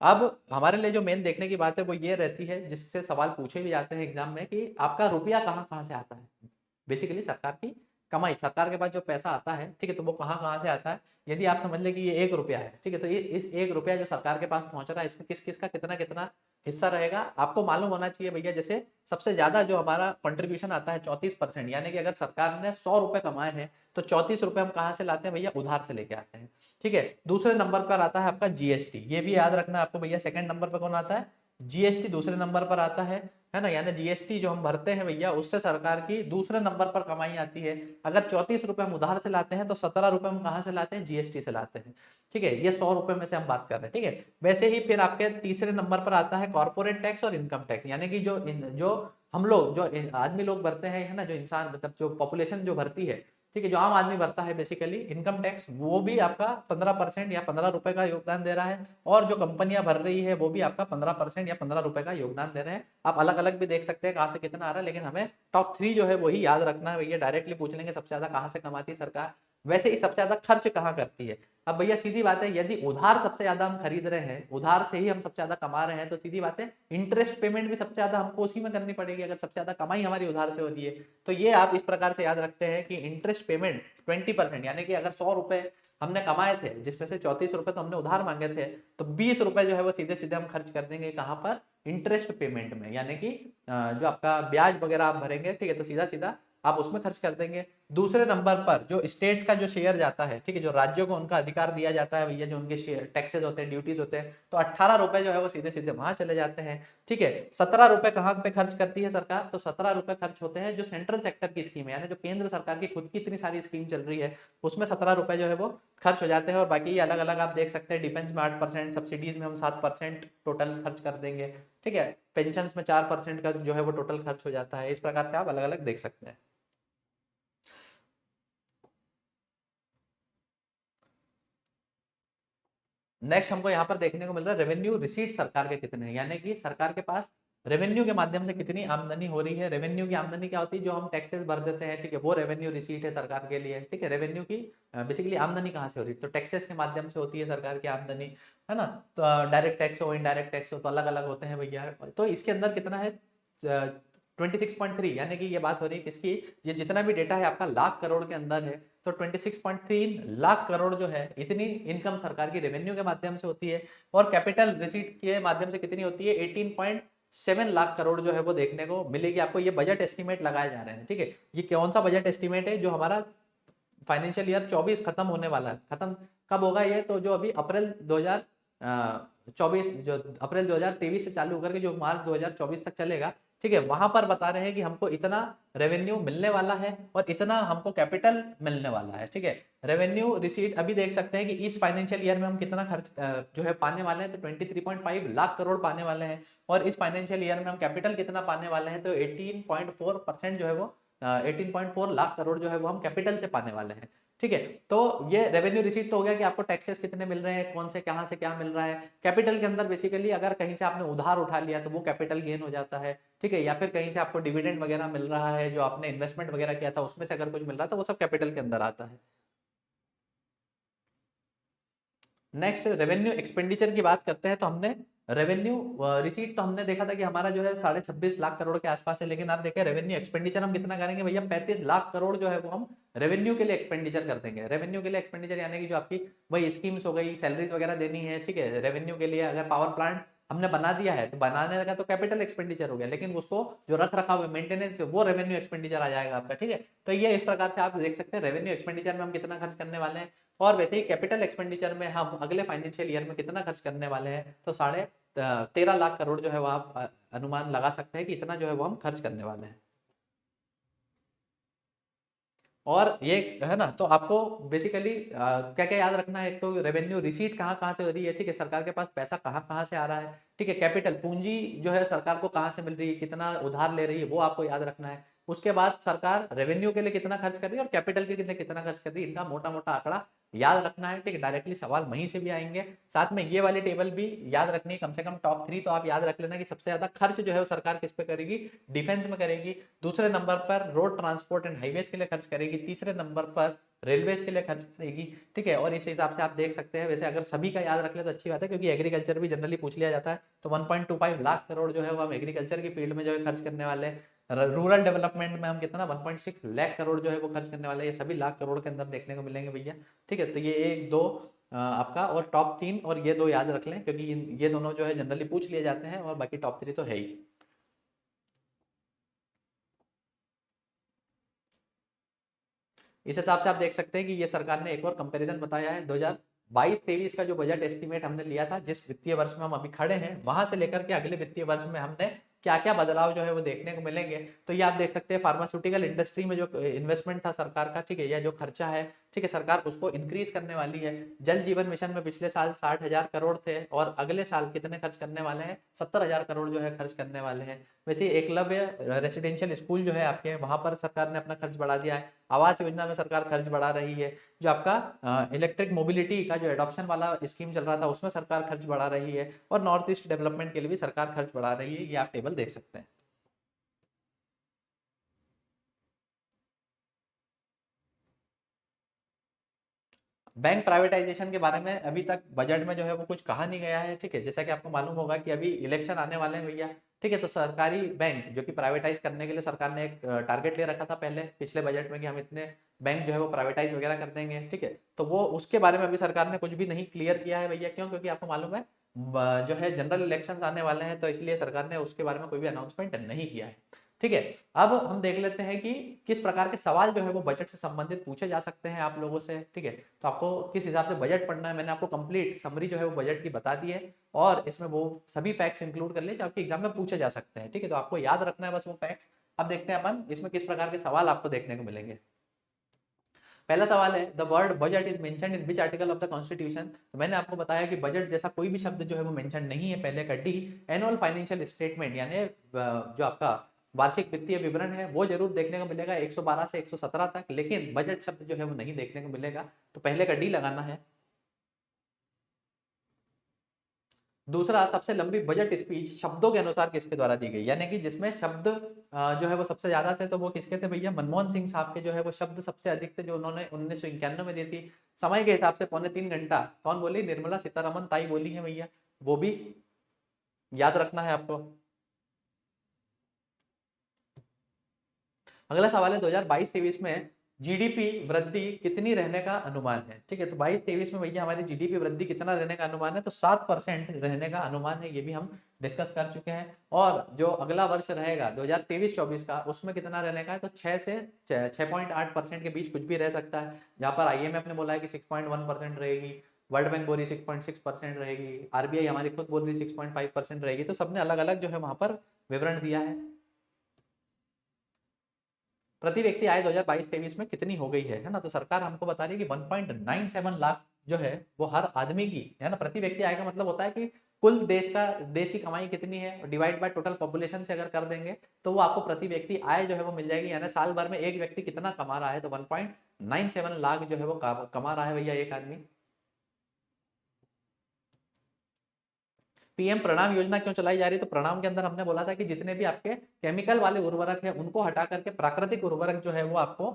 अब हमारे लिए जो मेन देखने की बात है वो ये रहती है, जिससे सवाल पूछे भी जाते हैं एग्जाम में, कि आपका रुपया कहाँ कहाँ से आता है। बेसिकली सरकार की कमाई, सरकार के पास जो पैसा आता है, ठीक है, तो वो कहाँ कहाँ से आता है। यदि आप समझ लें कि ये 1 रुपया है, ठीक है, तो ये इस 1 रुपया जो सरकार के पास पहुंच रहा है इसमें किस किस का कितना कितना हिस्सा रहेगा आपको मालूम होना चाहिए भैया। जैसे सबसे ज्यादा जो हमारा कंट्रीब्यूशन आता है 34%, यानी कि अगर सरकार ने 100 रुपए कमाए हैं तो 34 रुपए हम कहाँ से लाते हैं भैया, उधार से लेके आते हैं, ठीक है। दूसरे नंबर पर आता है आपका जीएसटी, ये भी याद रखना है आपको भैया। सेकंड नंबर पर कौन आता है, जीएसटी दूसरे नंबर पर आता है ना। यानी जीएसटी जो हम भरते हैं भैया उससे सरकार की दूसरे नंबर पर कमाई आती है। अगर 34 रुपए हम उधार से लाते हैं तो 17 रुपए हम कहाँ से लाते हैं, जीएसटी से लाते हैं, ठीक है। ये 100 रुपए में से हम बात कर रहे हैं, ठीक है। वैसे ही फिर आपके तीसरे नंबर पर आता है कॉर्पोरेट टैक्स और इनकम टैक्स, यानी कि जो हम लोग जो आदमी लोग भरते हैं, है ना, जो इंसान मतलब जो पॉपुलेशन जो भरती है, ठीक है, जो आम आदमी भरता है बेसिकली इनकम टैक्स, वो भी आपका 15% या 15 रुपए का योगदान दे रहा है। और जो कंपनियां भर रही है वो भी आपका 15% या 15 रुपए का योगदान दे रहे हैं। आप अलग अलग भी देख सकते हैं कहाँ से कितना आ रहा है, लेकिन हमें टॉप 3 जो है वही याद रखना है भैया। डायरेक्टली पूछ लेंगे सबसे ज्यादा कहाँ से कमाती है सरकार, वैसे ही सबसे ज्यादा खर्च कहाँ करती है। अब भैया सीधी बात है, यदि उधार सबसे ज्यादा हम खरीद रहे हैं, उधार से ही हम सबसे ज्यादा कमा रहे हैं, तो सीधी बात है इंटरेस्ट पेमेंट भी सबसे ज्यादा हमको उसी में करनी पड़ेगी, अगर सबसे ज्यादा कमाई हमारी उधार से हो रही है। तो ये आप इस प्रकार से याद रखते हैं कि इंटरेस्ट पेमेंट 20%, यानी कि अगर 100 रुपए हमने कमाए थे जिसमें से 34 रुपए तो हमने उधार मांगे थे, तो 20 रुपए जो है वो सीधे सीधे हम खर्च कर देंगे कहाँ पर, इंटरेस्ट पेमेंट में, यानी कि जो आपका ब्याज वगैरह आप भरेंगे, ठीक है, तो सीधा सीधा आप उसमें खर्च कर देंगे। दूसरे नंबर पर जो स्टेट्स का जो शेयर जाता है, ठीक है, जो राज्यों को उनका अधिकार दिया जाता है भैया, जो उनके टैक्सेस होते हैं, ड्यूटीज होते हैं, तो 18 रुपए जो है वो सीधे सीधे वहां चले जाते हैं। ठीक है, 17 रुपए कहाँ पे खर्च करती है सरकार, तो 17 रुपए खर्च होते हैं जो सेंट्रल सेक्टर की स्कीम है, यानी जो केंद्र सरकार की खुद की इतनी सारी स्कीम चल रही है, उसमें 17 रुपए जो है वो खर्च हो जाते हैं। और बाकी अलग अलग आप देख सकते हैं, डिफेंस में 8%, सब्सिडीज में हम 7% टोटल खर्च कर देंगे। ठीक है, पेंशन में 4% का जो है वो टोटल खर्च हो जाता है। इस प्रकार से आप अलग अलग देख सकते हैं। नेक्स्ट हमको यहाँ पर देखने को मिल रहा है रेवेन्यू रिसीट सरकार के कितने हैं, यानी कि सरकार के पास रेवेन्यू के माध्यम से कितनी आमदनी हो रही है। रेवेन्यू की आमदनी क्या होती है, जो हम टैक्सेस भर देते हैं, ठीक है, वो रेवेन्यू रिसीट है सरकार के लिए। ठीक है, रेवेन्यू की बेसिकली आमदनी कहाँ से हो रही है, तो टैक्सेस के माध्यम से होती है सरकार की आमदनी, है ना। तो डायरेक्ट टैक्स हो, इनडायरेक्ट टैक्स हो, तो अलग अलग होते हैं भैया। तो इसके अंदर कितना है, 26.3, यानी कि ये बात हो रही है किसकी, ये जितना भी डेटा है आपका लाख करोड़ के अंदर है, तो 26.3 लाख करोड़ जो है इतनी इनकम सरकार की रेवेन्यू के माध्यम से होती है। और कैपिटल रिसीट के माध्यम से कितनी होती है, 18.7 लाख करोड़ जो है वो देखने को मिलेगी आपको। ये बजट एस्टिमेट लगाए जा रहे हैं। ठीक है, ये कौन सा बजट एस्टिमेट है, जो हमारा फाइनेंशियल ईयर 24 खत्म होने वाला है। खत्म कब होगा ये, तो जो अभी अप्रैल 2024, जो अप्रैल 2023 से चालू करके जो मार्च 2024 तक चलेगा, ठीक है, वहां पर बता रहे हैं कि हमको इतना रेवेन्यू मिलने वाला है और इतना हमको कैपिटल मिलने वाला है। ठीक है, रेवेन्यू रिसीट अभी देख सकते हैं कि इस फाइनेंशियल ईयर में हम कितना खर्च जो है पाने वाले हैं, तो 23.5 लाख करोड़ पाने वाले हैं। और इस फाइनेंशियल ईयर में हम कैपिटल कितना पाने वाले हैं, तो 18.4% जो है वो 18.4 लाख करोड़ जो है वो हम कैपिटल से पाने वाले हैं। ठीक है, तो ये रेवेन्यू रिसीट तो हो गया कि आपको टैक्सेस कितने मिल रहे हैं, कौन से कहां से क्या मिल रहा है। कैपिटल के अंदर बेसिकली अगर कहीं से आपने उधार उठा लिया तो वो कैपिटल गेन हो जाता है। ठीक है, या फिर कहीं से आपको डिविडेंड वगैरह मिल रहा है, जो आपने इन्वेस्टमेंट वगैरह किया था उसमें से अगर कुछ मिल रहा था, वो सब कैपिटल के अंदर आता है। नेक्स्ट रेवेन्यू एक्सपेंडिचर की बात करते हैं, तो हमने रेवेन्यू रिसीट तो हमने देखा था कि हमारा जो है 26.5 लाख करोड़ के आसपास है, लेकिन आप देखें रेवेन्यू एक्सपेंडिचर हम कितना करेंगे भैया, 35 लाख करोड़ जो है वो हम रेवेन्यू के लिए एक्सपेंडिचर कर देंगे। रेवेन्यू के लिए एक्सपेंडिचर यानी कि जो आपकी वही स्कीम्स हो गई, सैलरीज वगैरह देनी है। ठीक है, रेवेन्यू के लिए अगर पावर प्लांट हमने बना दिया है तो बनाने का तो कैपिटल एक्सपेंडिचर हो गया, लेकिन उसको जो रख रखाव है, मेंटेनेंस, वो रेवेन्यू एक्सपेंडिचर आ जाएगा आपका। ठीक है, तो ये इस प्रकार से आप देख सकते हैं रेवेन्यू एक्सपेंडिचर में हम कितना खर्च करने वाले हैं। और वैसे ही कैपिटल एक्सपेंडिचर में हम अगले फाइनेंशियल ईयर में कितना खर्च करने वाले हैं, तो 13.5 लाख करोड़ जो है वो आप अनुमान लगा सकते हैं कि इतना जो है वो हम खर्च करने वाले हैं। और ये है ना, तो आपको बेसिकली क्या क्या याद रखना है, एक तो रेवेन्यू रिसीट कहाँ कहाँ से हो रही है। ठीक है, सरकार के पास पैसा कहाँ कहाँ से आ रहा है। ठीक है, कैपिटल पूंजी जो है सरकार को कहाँ से मिल रही है, कितना उधार ले रही है, वो आपको याद रखना है। उसके बाद सरकार रेवेन्यू के लिए कितना खर्च कर रही है और कैपिटल के लिए कितना खर्च कर रही है, इनका मोटा मोटा आंकड़ा याद रखना है। ठीक है, डायरेक्टली सवाल वहीं से भी आएंगे। साथ में ये वाली टेबल भी याद रखनी है, कम से कम टॉप 3 तो आप याद रख लेना कि सबसे ज्यादा खर्च जो है वो सरकार किस पे करेगी, डिफेंस में करेगी। दूसरे नंबर पर रोड ट्रांसपोर्ट एंड हाईवेज के लिए खर्च करेगी। तीसरे नंबर पर रेलवेज के लिए खर्च करेगी। ठीक है, और इस हिसाब से आप देख सकते हैं, वैसे अगर सभी का याद रख ले तो अच्छी बात है, क्योंकि एग्रीकल्चर भी जनरली पूछ लिया जाता है। तो 1.25 लाख करोड़ जो है वो हम एग्रीकल्चर की फील्ड में जो है खर्च करने वाले हैं। रूरल डेवलपमेंट में हम कितना 1.6 लाख करोड़ जो है वो खर्च करने वाले हैं। ये सभी लाख करोड़ के अंदर देखने को मिलेंगे भैया। ठीक है, तो ये एक दो आपका और टॉप 3 और ये दो याद रख लें, क्योंकि ये दोनों जो है जनरली पूछ लिए जाते हैं, और बाकी टॉप 3 तो है ही। इस हिसाब से आप देख सकते हैं कि ये सरकार ने एक और कंपैरिजन बताया है, 2022-23 का जो बजट एस्टीमेट हमने लिया था, जिस वित्तीय वर्ष में हम अभी खड़े हैं, वहां से लेकर के अगले वित्तीय वर्ष में हमने क्या क्या बदलाव जो है वो देखने को मिलेंगे। तो ये आप देख सकते हैं, फार्मास्यूटिकल इंडस्ट्री में जो इन्वेस्टमेंट था सरकार का, ठीक है, या जो खर्चा है, ठीक है, सरकार उसको इंक्रीज करने वाली है। जल जीवन मिशन में पिछले साल 60,000 करोड़ थे, और अगले साल कितने खर्च करने वाले हैं, 70,000 करोड़ जो है खर्च करने वाले हैं। वैसे एकलव्य रेसिडेंशियल स्कूल जो है आपके, वहां पर सरकार ने अपना खर्च बढ़ा दिया है। आवास योजना में सरकार खर्च बढ़ा रही है। जो आपका इलेक्ट्रिक मोबिलिटी का जो एडॉप्शन वाला स्कीम चल रहा था, उसमें सरकार खर्च बढ़ा रही है। और नॉर्थ ईस्ट डेवलपमेंट के लिए भी सरकार खर्च बढ़ा रही है। ये आप टेबल देख सकते हैं। बैंक प्राइवेटाइजेशन के बारे में अभी तक बजट में जो है वो कुछ कहा नहीं गया है। ठीक है, जैसा कि आपको मालूम होगा कि अभी इलेक्शन आने वाले हैं भैया। ठीक है, तो सरकारी बैंक जो कि प्राइवेटाइज करने के लिए सरकार ने एक टारगेट ले रखा था पहले पिछले बजट में, कि हम इतने बैंक जो है वो प्राइवेटाइज वगैरह कर देंगे। ठीक है, तो वो उसके बारे में अभी सरकार ने कुछ भी नहीं क्लियर किया है भैया। क्यों? क्योंकि आपको मालूम है जो है जनरल इलेक्शन आने वाले हैं, तो इसलिए सरकार ने उसके बारे में कोई भी अनाउंसमेंट नहीं किया है। ठीक है, अब हम देख लेते हैं कि किस प्रकार के सवाल जो है वो बजट से संबंधित पूछे जा सकते हैं आप लोगों से। ठीक है, तो आपको किस हिसाब से बजट पढ़ना है, मैंने आपको कंप्लीट समरी जो है वो बजट की बता दी है, और इसमें वो सभी फैक्ट्स इंक्लूड कर लिए जो आपके एग्जाम में पूछे जा सकते हैं। ठीक है, तो आपको याद रखना है बस वो फैक्ट्स। अब देखते हैं अपन इसमें किस प्रकार के सवाल आपको देखने को मिलेंगे। पहला सवाल है, the word budget is mention in which article of the constitution. तो मैंने आपको बताया कि बजट जैसा कोई भी शब्द जो है वो मेंशन नहीं है। पहले का डी, एनुअल फाइनेंशियल स्टेटमेंट यानी जो आपका वार्षिक वित्तीय विवरण है वो जरूर देखने को मिलेगा 112 से 117 तक, लेकिन बजट शब्द जो है वो नहीं देखने को मिलेगा, तो पहले का डी लगाना है। दूसरा, सबसे लंबी बजट स्पीच शब्दों के अनुसार किसके द्वारा दी गई, यानी कि जिसमें शब्द जो है वो सबसे ज्यादा थे, तो वो किसके थे भैया? मनमोहन सिंह साहब के जो है वो शब्द सबसे अधिक थे, जो उन्होंने 1991 में दी थी। समय के हिसाब से 3.25 घंटा कौन बोली? निर्मला सीतारमन ताई बोली है भैया, वो भी याद रखना है आपको। अगला सवाल है, 2022-23 में जीडीपी वृद्धि कितनी रहने का अनुमान है? ठीक है, तो 22-23 में भैया हमारी जीडीपी वृद्धि कितना रहने का अनुमान है? तो 7% रहने का अनुमान है, ये भी हम डिस्कस कर चुके हैं। और जो अगला वर्ष रहेगा 2023-24 का, उसमें कितना रहने का है? तो 6 से 6.8% के बीच कुछ भी रह सकता है, जहां पर आईएमएफ ने बोला है कि 6.1% रहेगी, वर्ल्ड बैंक बोल रही 6.6% रहेगी, आरबीआई हमारी खुद बोल रही 6.5% रहेगी। तो सबने अलग अलग जो है वहां पर विवरण दिया है। प्रति व्यक्ति आय 2022-23 में कितनी हो गई है ना? तो सरकार हमको बता रही है कि 1.97 लाख जो है वो हर आदमी की है ना। प्रति व्यक्ति आय का मतलब होता है कि कुल देश की कमाई कितनी है, डिवाइड बाय टोटल पॉपुलेशन से अगर कर देंगे तो वो आपको प्रति व्यक्ति आय जो है वो मिल जाएगी। यानी साल भर में एक व्यक्ति कितना कमा रहा है, तो 1.97 लाख जो है वो कमा रहा है भैया एक आदमी। पीएम प्रणाम योजना क्यों चलाई जा रही है? तो प्रणाम के अंदर हमने बोला था कि जितने भी आपके केमिकल वाले उर्वरक है उनको हटा करके प्राकृतिक उर्वरक जो है वो आपको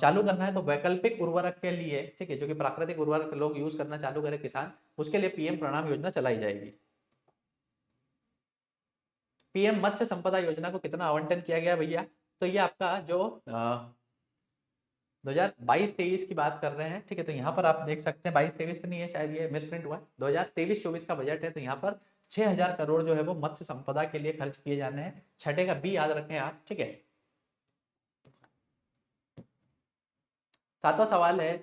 चालू करना है। तो वैकल्पिक उर्वरक के लिए, ठीक है, जो कि प्राकृतिक उर्वरक लोग यूज करना चालू करें किसान, उसके लिए पीएम प्रणाम योजना चलाई जाएगी। पीएम मत्स्य संपदा योजना को कितना आवंटन किया गया भैया? तो ये आपका जो 2022-23 की बात कर रहे हैं, ठीक है, तो यहाँ पर आप देख सकते हैं 22-23 तो नहीं है, शायद ये मिसप्रिंट हुआ है, 2023-24 का बजट है। तो यहाँ पर 6,000 करोड़ जो है वो मत्स्य संपदा के लिए खर्च किए जाने हैं। छठे का बी याद रखें आप। ठीक है, सातवां सवाल है,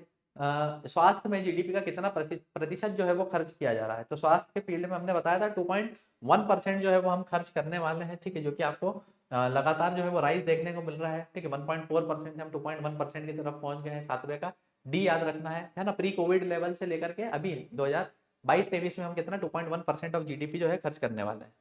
स्वास्थ्य में जीडीपी का कितना प्रतिशत जो है वो खर्च किया जा रहा है? तो स्वास्थ्य के फील्ड में हमने बताया था 2.1% जो है वो हम खर्च करने वाले हैं। ठीक है, जो कि आपको लगातार जो है वो राइज देखने को मिल रहा है। ठीक है, 1.4% से हम 2.1% की तरफ पहुंच गए हैं। सातवें का डी याद रखना है ना। प्री कोविड लेवल से लेकर के अभी 2022-23 में हम कितना 2.1% ऑफ जीडीपी जो है खर्च करने वाले हैं।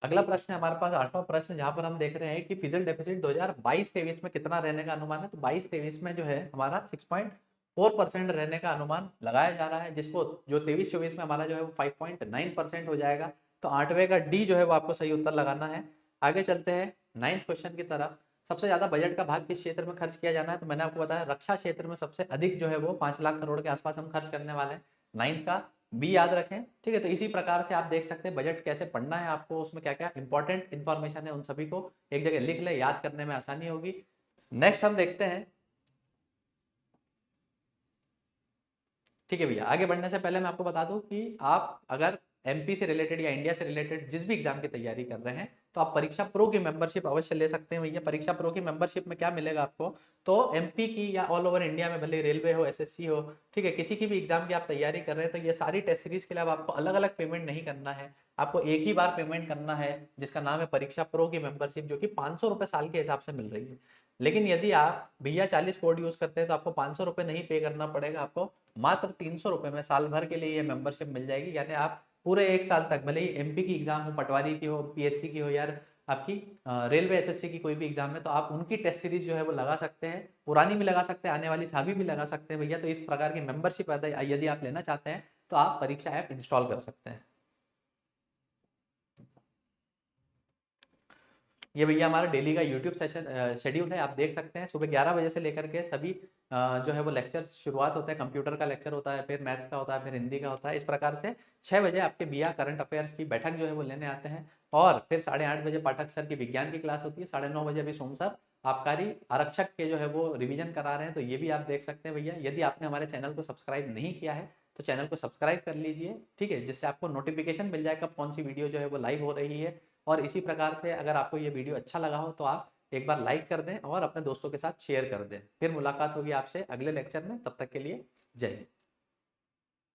अगला प्रश्न है हमारे पास, आठवां प्रश्न, जहां पर हम देख रहे हैं कि फिजिकल डेफिसिट 2022-23 में कितना रहने का अनुमान है? तो 22-23 में जो है हमारा 6.4% रहने का अनुमान लगाया जा रहा है, जिसको जो 23-24 में हमारा जो है वो 5.9% हो जाएगा। तो आठवें का डी जो है वो आपको सही उत्तर लगाना है। आगे चलते हैं 9th क्वेश्चन की तरफ। सबसे ज्यादा बजट का भाग किस क्षेत्र में खर्च किया जाना है? तो मैंने आपको बताया रक्षा क्षेत्र में सबसे अधिक जो है वो 5 लाख करोड़ के आसपास हम खर्च करने वाले हैं। 9th का बी याद रखें। ठीक है, तो इसी प्रकार से आप देख सकते हैं बजट कैसे पढ़ना है आपको, उसमें क्या क्या इंपॉर्टेंट इन्फॉर्मेशन है उन सभी को एक जगह लिख ले, याद करने में आसानी होगी। नेक्स्ट हम देखते हैं। ठीक है भैया, आगे बढ़ने से पहले मैं आपको बता दूं कि आप अगर एमपी से रिलेटेड या इंडिया से रिलेटेड जिस भी एग्जाम की तैयारी कर रहे हैं, तो आप परीक्षा प्रो की मेंबरशिप अवश्य ले सकते हैं भैया। परीक्षा प्रो की मेंबरशिप में क्या मिलेगा आपको? तो एमपी की या ऑल ओवर इंडिया में, भले रेलवे हो, एसएससी हो, ठीक है, किसी की भी एग्जाम की आप तैयारी कर रहे हैं, तो ये सारी टेस्ट सीरीज के लिए अब आपको अलग अलग पेमेंट नहीं करना है। आपको एक ही बार पेमेंट करना है, जिसका नाम है परीक्षा प्रो की मेंबरशिप, जो कि 500 रुपये साल के हिसाब से मिल रही है। लेकिन यदि आप भैया 40 कोड यूज करते हैं तो आपको 500 रुपये नहीं पे करना पड़ेगा, आपको मात्र 300 रुपये में साल भर के लिए ये मेंबरशिप मिल जाएगी। यानी आप पूरे एक साल तक, भले ही एमपी की एग्जाम हो, पटवारी की हो, पीएससी की हो, यार आपकी रेलवे एसएससी की कोई भी एग्जाम है, तो आप उनकी टेस्ट सीरीज जो है वो लगा सकते हैं, पुरानी भी लगा सकते हैं, आने वाली साभी भी लगा सकते हैं भैया। तो इस प्रकार की मेंबरशिप यदि आप लेना चाहते हैं तो आप परीक्षा ऐप इंस्टॉल कर सकते हैं। ये भैया हमारा डेली का यूट्यूब सेशन शेड्यूल है, आप देख सकते हैं। सुबह 11 बजे से लेकर के सभी जो है वो लेक्चर शुरुआत होता है। कंप्यूटर का लेक्चर होता है, फिर मैथ्स का होता है, फिर हिंदी का होता है। इस प्रकार से 6 बजे आपके बिया करंट अफेयर्स की बैठक जो है वो लेने आते हैं, और फिर 8:30 बजे पाठक सर की विज्ञान की क्लास होती है। 9:30 बजे अभी सोम सर आबकारी आरक्षक के जो है वो रिवीजन करा रहे हैं, तो ये भी आप देख सकते हैं भैया। यदि आपने हमारे चैनल को सब्सक्राइब नहीं किया है तो चैनल को सब्सक्राइब कर लीजिए, ठीक है, जिससे आपको नोटिफिकेशन मिल जाए कब कौन सी वीडियो जो है वो लाइव हो रही है। और इसी प्रकार से अगर आपको ये वीडियो अच्छा लगा हो तो आप एक बार लाइक कर दें और अपने दोस्तों के साथ शेयर कर दें। फिर मुलाकात होगी आपसे अगले लेक्चर में, तब तक के लिए जय हिंद।